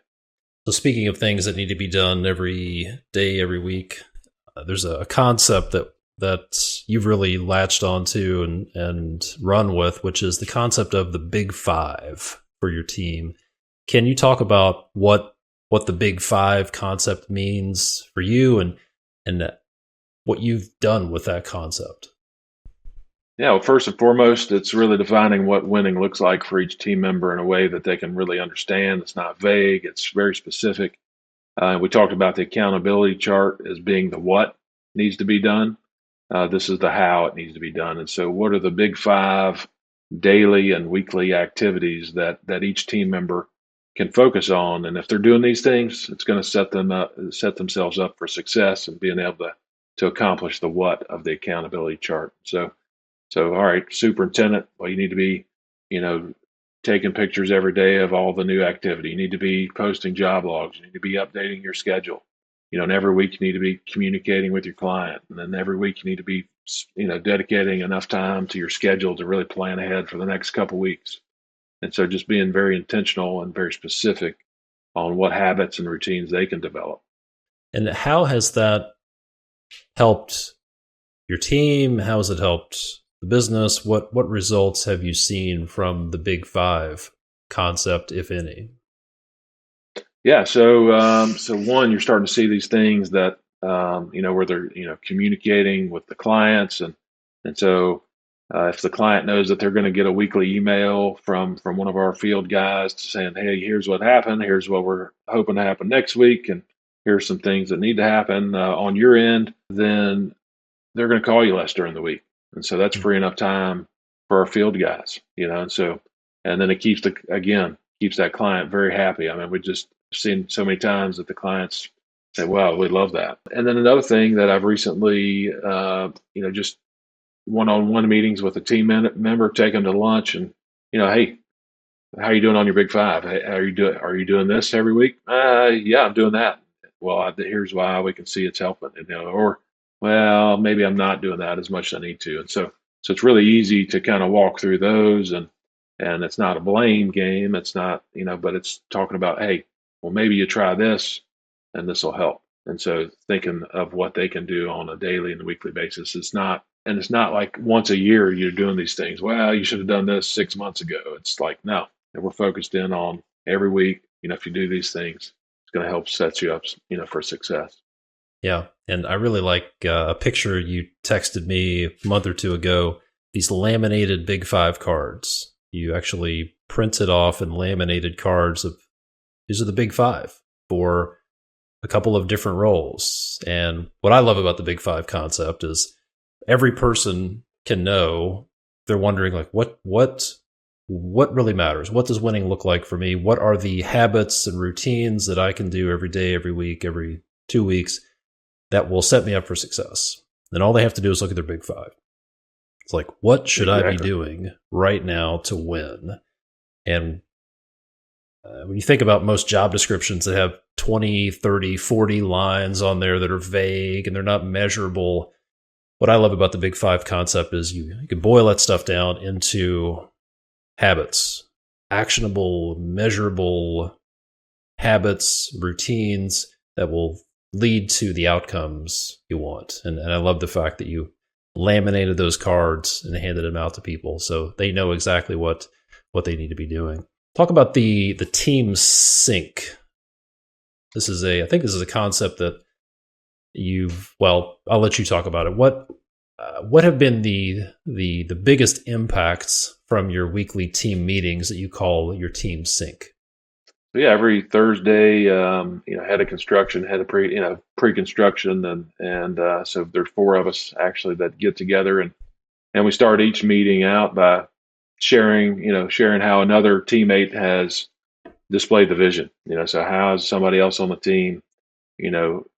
So speaking of things that need to be done every day, every week, there's a concept that you've really latched onto and run with, which is the concept of the Big Five for your team. Can you talk about what the Big Five concept means for you and what you've done with that concept? Yeah, well, first and foremost, it's really defining what winning looks like for each team member in a way that they can really understand. It's not vague, it's very specific. We talked about the accountability chart as being the what needs to be done. This is the how it needs to be done. And so what are the Big Five daily and weekly activities that each team member can focus on? And if they're doing these things, it's going to set themselves up for success and being able to accomplish the what of the accountability chart. So, all right, superintendent, well, you need to be, taking pictures every day of all the new activity. You need to be posting job logs. You need to be updating your schedule. And every week you need to be communicating with your client. And then every week you need to be, dedicating enough time to your schedule to really plan ahead for the next couple of weeks. And so just being very intentional and very specific on what habits and routines they can develop. And how has that helped your team? How has it helped the business? What results have you seen from the Big Five? concept, if any? Yeah. So one, you're starting to see these things that, where they're, communicating with the clients. And so, if the client knows that they're going to get a weekly email from one of our field guys saying, hey, here's what happened. Here's what we're hoping to happen next week. And here's some things that need to happen on your end, then they're going to call you less during the week. And so that's freeing up time for our field guys, and then it keeps that client very happy. I mean, we just seen so many times that the clients say, wow, we love that. And then another thing that I've recently, just one-on-one meetings with a team member, take them to lunch and, hey, how are you doing on your big five? Hey, are you doing this every week? Yeah, I'm doing that. Well, here's why. We can see it's helping, or, well, maybe I'm not doing that as much as I need to. And so it's really easy to kind of walk through those, and it's not a blame game. It's not, but it's talking about, hey, well, maybe you try this and this will help. And so thinking of what they can do on a daily and weekly basis. It's not like once a year you're doing these things. Well, you should have done this 6 months ago. It's like, no, we're focused in on every week. If you do these things, it's going to help set you up, for success. Yeah. And I really like a picture you texted me a month or two ago, these laminated Big Five cards. You actually printed off and laminated cards of these are the Big Five for a couple of different roles. And what I love about the Big Five concept is every person can know. They're wondering, like, what really matters? What does winning look like for me? What are the habits and routines that I can do every day, every week, every 2 weeks that will set me up for success? Then all they have to do is look at their Big Five. It's like, what should I be doing right now to win? And when you think about most job descriptions that have 20, 30, 40 lines on there that are vague and they're not measurable, what I love about the Big Five concept is you can boil that stuff down into habits, actionable, measurable habits, routines that will lead to the outcomes you want. And I love the fact that you laminated those cards and handed them out to people so they know exactly what they need to be doing. Talk about the team sync. I think this is a concept that I'll let you talk about it. What have been the biggest impacts from your weekly team meetings that you call your team sync? Yeah, every Thursday, head of construction, head of pre-construction, and so there's four of us actually that get together, and we start each meeting out by sharing how another teammate has displayed the vision. So how has somebody else on the team,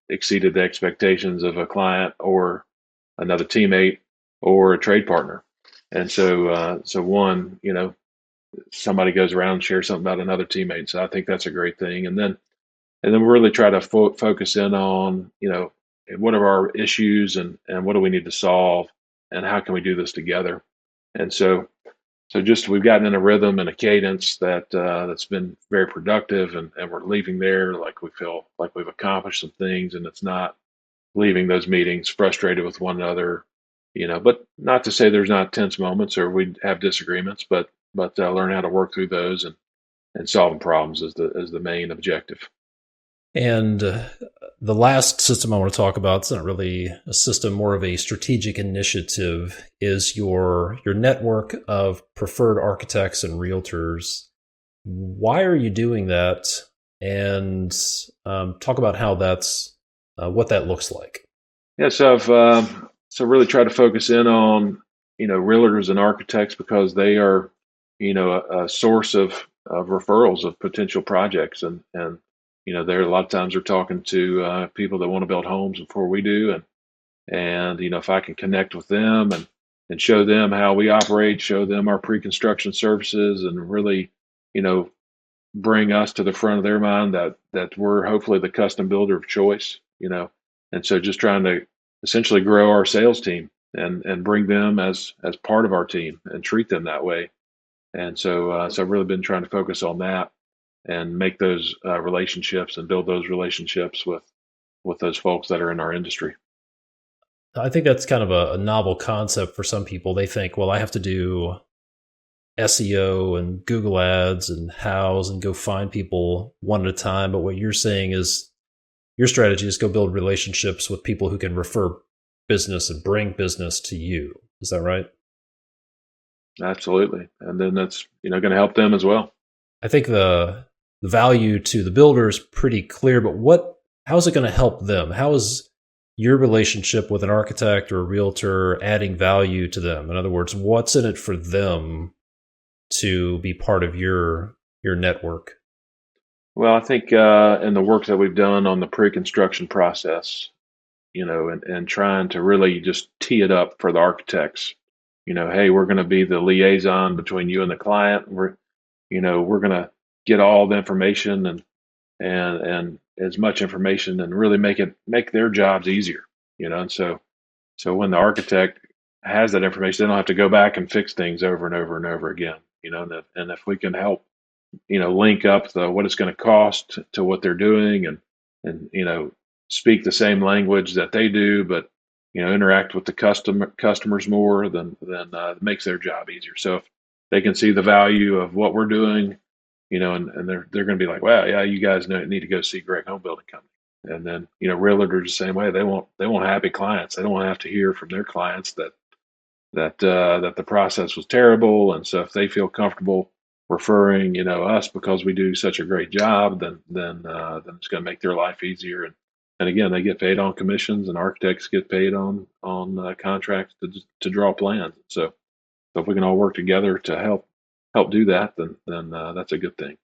exceeded the expectations of a client or another teammate or a trade partner. And so one, somebody goes around and shares something about another teammate. So I think that's a great thing. And then we really try to focus in on, what are our issues and what do we need to solve and how can we do this together? And so just we've gotten in a rhythm and a cadence that's been very productive, and we're leaving there like we feel like we've accomplished some things, and it's not leaving those meetings frustrated with one another, but not to say there's not tense moments or we have disagreements, but learn how to work through those and solving problems is the main objective. And the last system I want to talk about, it's not really a system, more of a strategic initiative, is your network of preferred architects and realtors. Why are you doing that? And talk about how that's what that looks like. Yeah, so I've really try to focus in on realtors and architects because they are a source of referrals of potential projects, and there a lot of times they're talking to people that want to build homes before we do, and if I can connect with them and show them how we operate, show them our pre-construction services, and really bring us to the front of their mind that we're hopefully the custom builder of choice, and so just trying to essentially grow our sales team and bring them as part of our team and treat them that way. And so I've really been trying to focus on that and make those relationships and build those relationships with those folks that are in our industry. I think that's kind of a novel concept for some people. They think, well, I have to do SEO and Google ads and hows and go find people one at a time. But what you're saying is your strategy is go build relationships with people who can refer business and bring business to you. Is that right? Absolutely. And then that's, going to help them as well. I think the value to the builder is pretty clear, but how is it going to help them? How is your relationship with an architect or a realtor adding value to them? In other words, what's in it for them to be part of your network? Well, I think in the work that we've done on the pre-construction process, and trying to really just tee it up for the architects, hey, we're going to be the liaison between you and the client. We're going to get all the information and as much information and really make their jobs easier, And so when the architect has that information, they don't have to go back and fix things over and over and over again, and if we can help, link up what it's going to cost to what they're doing and speak the same language that they do, but interact with the customers more, then it makes their job easier. So if they can see the value of what we're doing, and they're going to be like, wow, yeah, you guys need to go see Gregg Homebuilding Company. And then realtors the same way. They want happy clients. They don't want to have to hear from their clients that the process was terrible. And so if they feel comfortable referring us because we do such a great job, then it's going to make their life easier. And again, they get paid on commissions, and architects get paid on contracts to draw plans. So if we can all work together to help do that, then that's a good thing.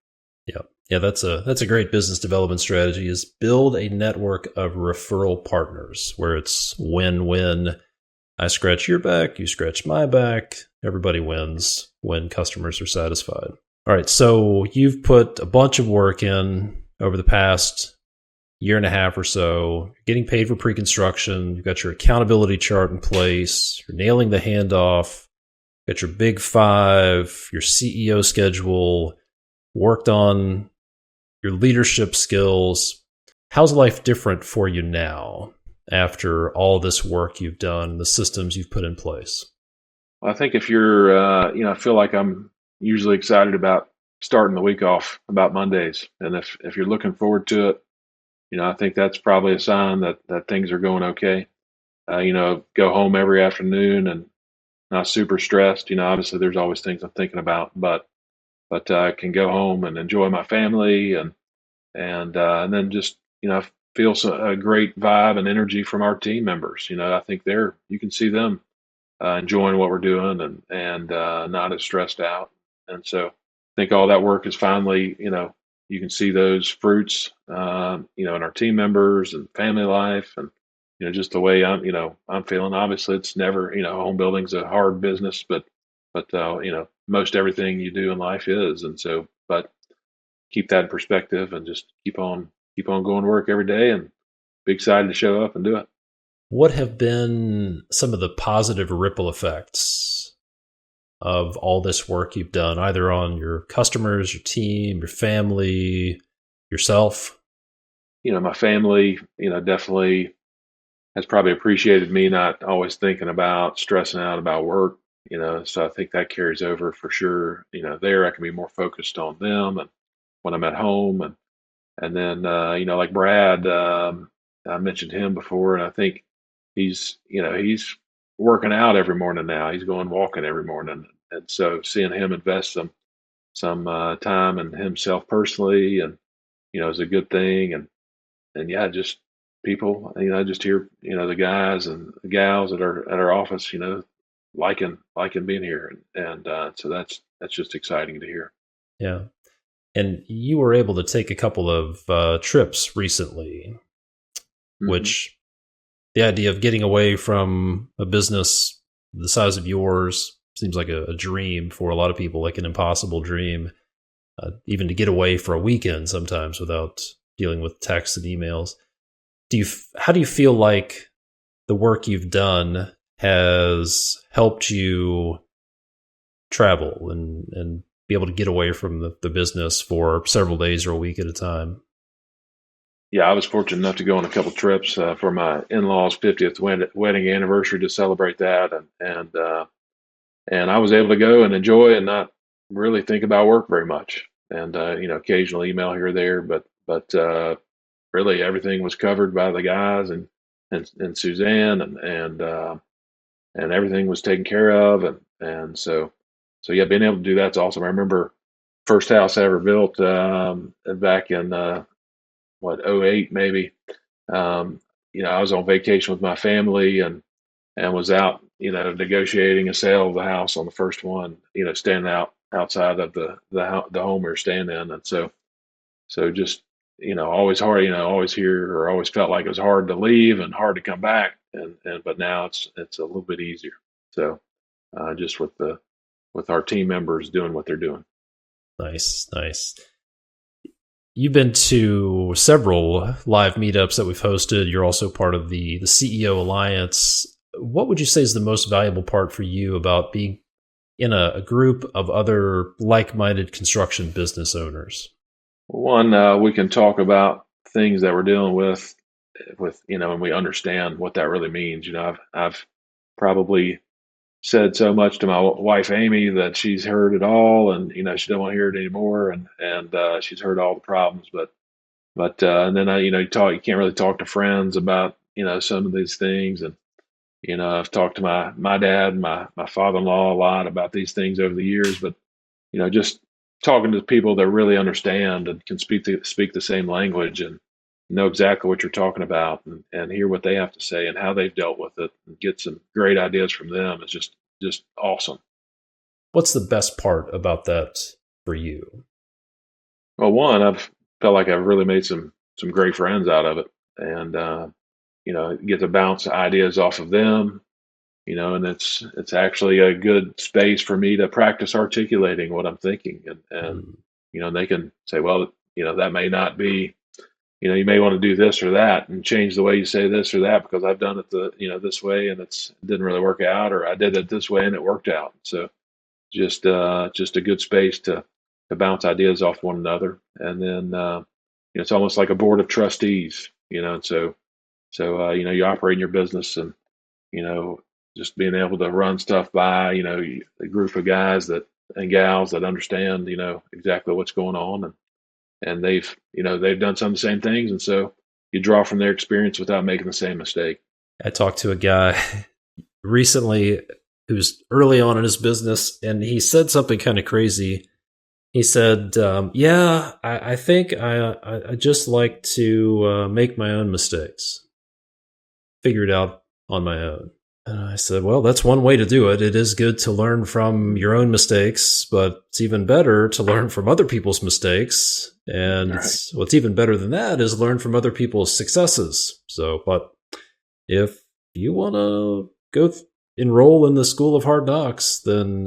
Yeah, that's a great business development strategy, is build a network of referral partners where it's win-win. I scratch your back, you scratch my back, everybody wins when customers are satisfied. All right, so you've put a bunch of work in over the past year and a half or so. You're getting paid for pre-construction, you've got your accountability chart in place, you're nailing the handoff, got your big five, your CEO schedule, worked on your leadership skills. How's life different for you now after all this work you've done, the systems you've put in place? Well, I think if you're, I feel like I'm usually excited about starting the week off about Mondays. And if you're looking forward to it, I think that's probably a sign that things are going okay. Go home every afternoon and not super stressed. Obviously there's always things I'm thinking about, but I can go home and enjoy my family and then just, feel a great vibe and energy from our team members. I think you can see them enjoying what we're doing and not as stressed out. And so I think all that work is finally, you can see those fruits, in our team members and family life and, just the way I'm feeling. Obviously it's never, home building's a hard business, but most everything you do in life is. And so, but keep that in perspective and just keep on going to work every day and be excited to show up and do it. What have been some of the positive ripple effects of all this work you've done, either on your customers, your team, your family, yourself? My family, definitely has probably appreciated me not always thinking about stressing out about work, so I think that carries over for sure. There I can be more focused on them and when I'm at home and then, like Brad, I mentioned him before, and I think he's working out every morning now. He's going walking every morning. And so seeing him invest some time in himself personally and, is a good thing. And yeah, just people, I just hear, the guys and the gals at our office, liking being here. And so that's just exciting to hear. Yeah. And you were able to take a couple of trips recently, which the idea of getting away from a business the size of yours seems like a dream for a lot of people, like an impossible dream, even to get away for a weekend sometimes without dealing with texts and emails. How do you feel like the work you've done has helped you travel and be able to get away from the business for several days or a week at a time? Yeah, I was fortunate enough to go on a couple trips for my in-laws' 50th wedding anniversary to celebrate that, and I was able to go and enjoy and really think about work very much, and occasional email here or there, but really everything was covered by the guys and Suzanne and everything was taken care of, and so yeah, being able to do that's awesome. I remember first house I ever built back in what '08 maybe. I was on vacation with my family and was out, negotiating a sale of the house on the first one, standing outside of the home we were staying in. And so just, always hard, always here or always felt like it was hard to leave and hard to come back. But now it's a little bit easier. So just with our team members doing what they're doing. Nice, nice. You've been to several live meetups that we've hosted. You're also part of the CEO Alliance. What would you say is the most valuable part for you about being in a group of other like-minded construction business owners? One, we can talk about things that we're dealing with, and we understand what that really means. I've probably said so much to my wife Amy that she's heard it all, and she don't want to hear it anymore, and she's heard all the problems. But and then you can't really talk to friends about some of these things, and I've talked to my dad, and my father-in-law a lot about these things over the years, but just talking to people that really understand and can speak the same language and know exactly what you're talking about and hear what they have to say and how they've dealt with it and get some great ideas from them is just awesome. What's the best part about that for you? Well, one, I've felt like I've really made some great friends out of it, and get to bounce ideas off of them, and it's actually a good space for me to practice articulating what I'm thinking, and they can say, well, that may not be, you may want to do this or that and change the way you say this or that because I've done it this way and it didn't really work out, or I did it this way and it worked out. So just a good space to bounce ideas off one another, and then it's almost like a board of trustees, and so you operate in your business and just being able to run stuff by a group of guys and gals that understand exactly what's going on, and they've done some of the same things, and so you draw from their experience without making the same mistake. I talked to a guy recently who's early on in his business, and he said something kind of crazy. He said, yeah, I think I just like to make my own mistakes, figure it out on my own. And I said, well, that's one way to do it. It is good to learn from your own mistakes, but it's even better to learn from other people's mistakes. And Right. what's even better than that is learn from other people's successes. So, but if you want to go enroll in the School of Hard Knocks, then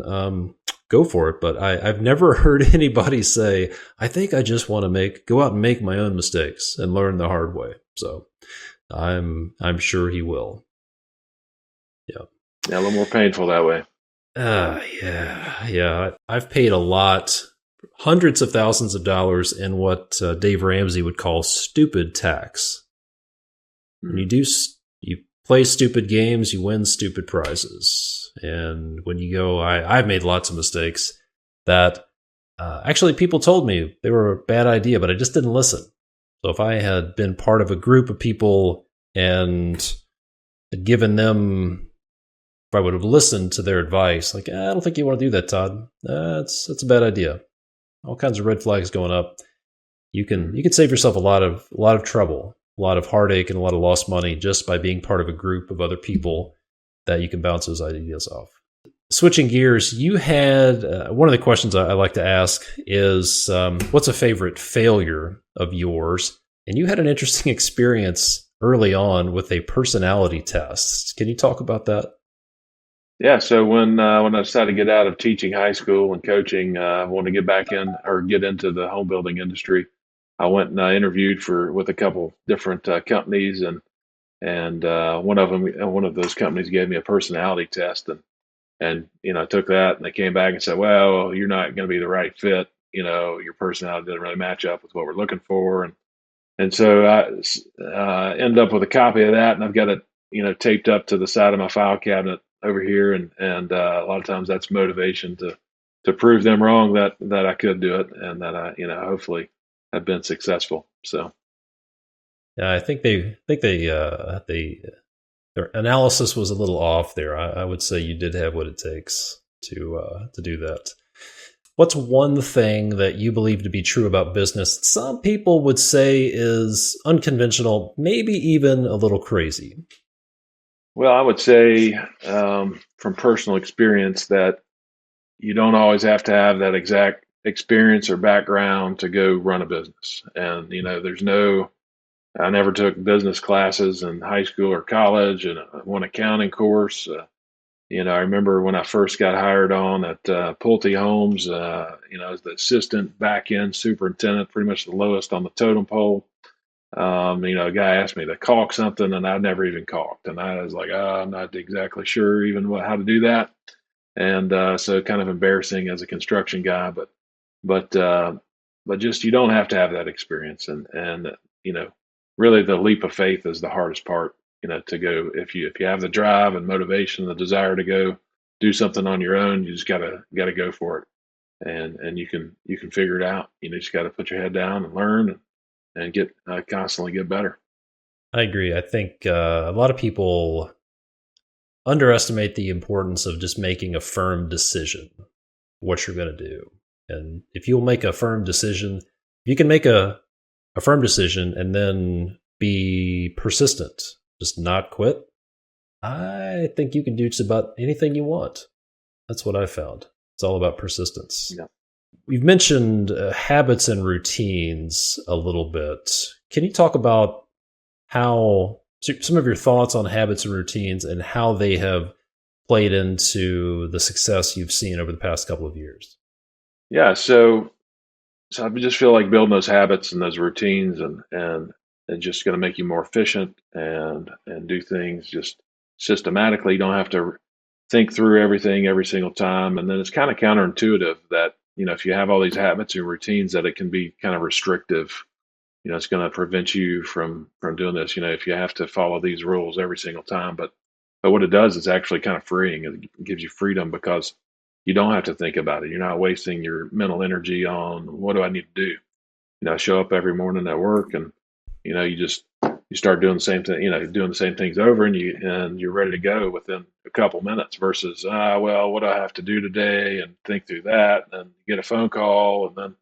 go for it. But I've never heard anybody say, I think I just want to go out and make my own mistakes and learn the hard way. So I'm sure he will. Yeah, a little more painful that way. Yeah. I've paid a lot, hundreds of thousands of dollars in what Dave Ramsey would call stupid tax. When you play stupid games, you win stupid prizes. And when you go, I've made lots of mistakes that actually people told me they were a bad idea, but I just didn't listen. So if I had been part of a group of people and had given them, if I would have listened to their advice, like, I don't think you want to do that, Todd. That's a bad idea. All kinds of red flags going up. You can save yourself a lot of trouble, a lot of heartache, and a lot of lost money just by being part of a group of other people that you can bounce those ideas off. Switching gears, you had one of the questions I like to ask is, what's a favorite failure of yours? And you had an interesting experience early on with a personality test. Can you talk about that? Yeah, so when I decided to get out of teaching high school and coaching, I wanted to get back in or get into the home building industry. I went and interviewed with a couple different companies, and one of those companies gave me a personality test, and I took that, and they came back and said, well, you're not going to be the right fit. Your personality doesn't really match up with what we're looking for, and so I end up with a copy of that, and I've got it taped up to the side of my file cabinet over here, and a lot of times that's motivation to to prove them wrong that I could do it, and that I, hopefully have been successful. So Yeah, I think their analysis was a little off there. I would say you did have what it takes to do that. What's one thing that you believe to be true about business some people would say is unconventional, maybe even a little crazy? well, I would say from personal experience that you don't always have to have that exact experience or background to go run a business. And there's no I never took business classes in high school or college, and one accounting course. I remember when I first got hired on at Pulte Homes, as the assistant back end superintendent, pretty much the lowest on the totem pole. A guy asked me to caulk something, and I'd never even caulked, and I was like, I'm not exactly sure even how to do that, and so kind of embarrassing as a construction guy, but just you don't have to have that experience, and really the leap of faith is the hardest part, to go. If you have the drive and motivation, the desire to go do something on your own, you just gotta go for it, and you can figure it out. You just got to put your head down and learn and get constantly get better. I agree. I think a lot of people underestimate the importance of just making a firm decision what you're going to do. And if you'll make a firm decision, you can make a firm decision and then be persistent, just not quit. I think you can do just about anything you want. That's what I found. It's all about persistence. Yeah. We've mentioned habits and routines a little bit. Can you talk about some of your thoughts on habits and routines and how they have played into the success you've seen over the past couple of years? Yeah. So I just feel like building those habits and those routines and just going to make you more efficient and do things just systematically. You don't have to think through everything every single time. And then it's kind of counterintuitive that, if you have all these habits and routines, that it can be kind of restrictive. It's going to prevent you from doing this, if you have to follow these rules every single time. But what it does is actually kind of freeing. It gives you freedom because you don't have to think about it. You're not wasting your mental energy on what do I need to do. I show up every morning at work, and you start doing the same thing. Doing the same things over, and you're ready to go within a couple minutes. Versus, well, what do I have to do today, and think through that, and get a phone call, and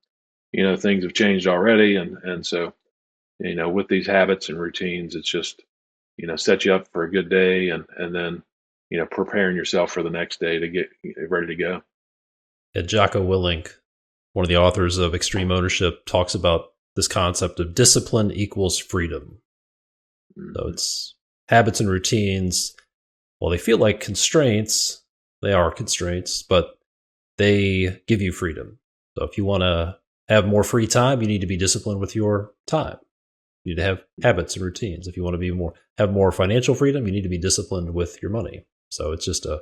then things have changed already, and so with these habits and routines, it's just set you up for a good day, and then preparing yourself for the next day to get ready to go. Jocko Willink, one of the authors of Extreme Ownership, talks about this concept of discipline equals freedom. Mm-hmm. So it's habits and routines. Well, they feel like constraints. They are constraints, but they give you freedom. So if you want to have more free time, you need to be disciplined with your time. You need to have habits and routines. If you want to have more financial freedom, you need to be disciplined with your money. So it's just a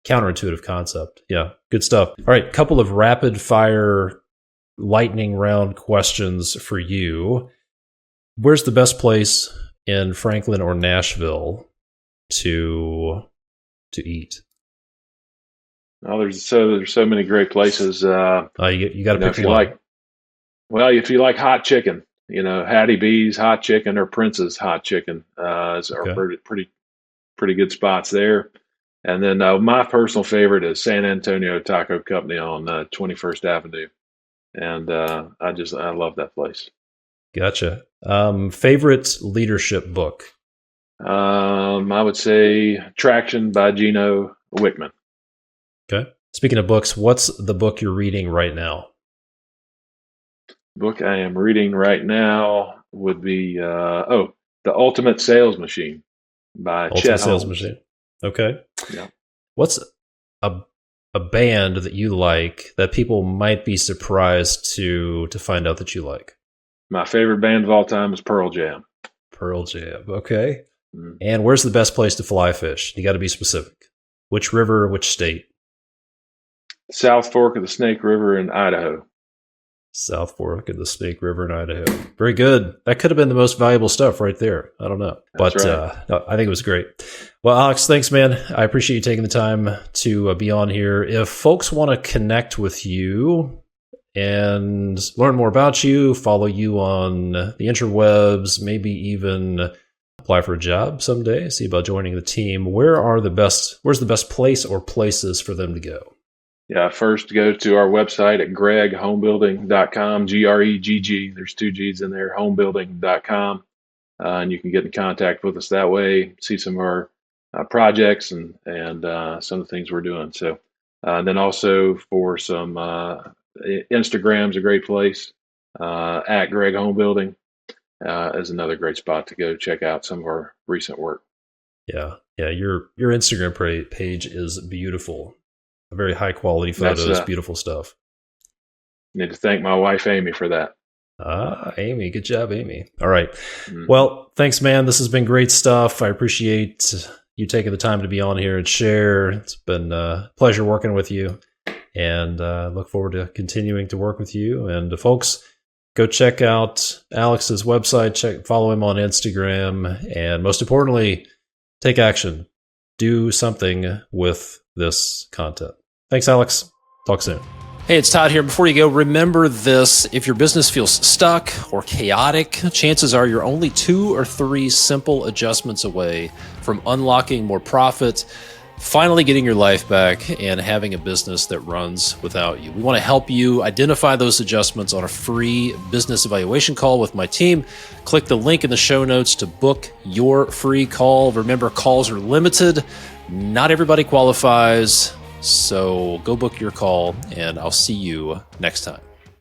counterintuitive concept. Yeah, good stuff. All right, couple of rapid fire lightning round questions for you. Where's the best place in Franklin or Nashville to eat? Oh, there's so many great places. You got to pick if you one. If you like hot chicken, Hattie B's hot chicken or Prince's hot chicken are pretty good spots there. And then my personal favorite is San Antonio Taco Company on 21st Avenue. And I love that place. Gotcha. Favorite leadership book? I would say Traction by Gino Wickman. Okay. Speaking of books, what's the book you're reading right now? Book I am reading right now would be The Ultimate Sales Machine by Chet Holmes. Machine. Okay. Yeah. What's a band that you like that people might be surprised to find out that you like? My favorite band of all time is Pearl Jam. Pearl Jam. Okay. Mm-hmm. And where's the best place to fly fish? You got to be specific. Which river, which state? South Fork of the Snake River in Idaho. South Fork of the Snake River in Idaho. Very good. That could have been the most valuable stuff right there. I don't know. That's But right. no, I think it was great. Well, Alex, thanks, man. I appreciate you taking the time to be on here. If folks want to connect with you and learn more about you, follow you on the interwebs, maybe even apply for a job someday, see about joining the team, where's the best place or places for them to go? Yeah, first go to our website at gregghomebuilding.com, Gregg. There's 2 G's in there, homebuilding.com. And you can get in contact with us that way, see some of our projects and some of the things we're doing. So, then also for some Instagram's a great place, at Gregg Homebuilding is another great spot to go check out some of our recent work. Yeah. Your Instagram page is beautiful. Very high quality photos, beautiful stuff. Need to thank my wife, Amy, for that. Amy, good job, Amy. All right. Well, thanks, man. This has been great stuff. I appreciate you taking the time to be on here and share. It's been a pleasure working with you, and look forward to continuing to work with you. And folks, go check out Alex's website, follow him on Instagram, and most importantly, take action. Do something with this content. Thanks, Alex. Talk soon. Hey, it's Todd here. Before you go, remember this. If your business feels stuck or chaotic, chances are you're only 2 or 3 simple adjustments away from unlocking more profit, finally getting your life back, and having a business that runs without you. We want to help you identify those adjustments on a free business evaluation call with my team. Click the link in the show notes to book your free call. Remember, calls are limited. Not everybody qualifies. So go book your call, and I'll see you next time.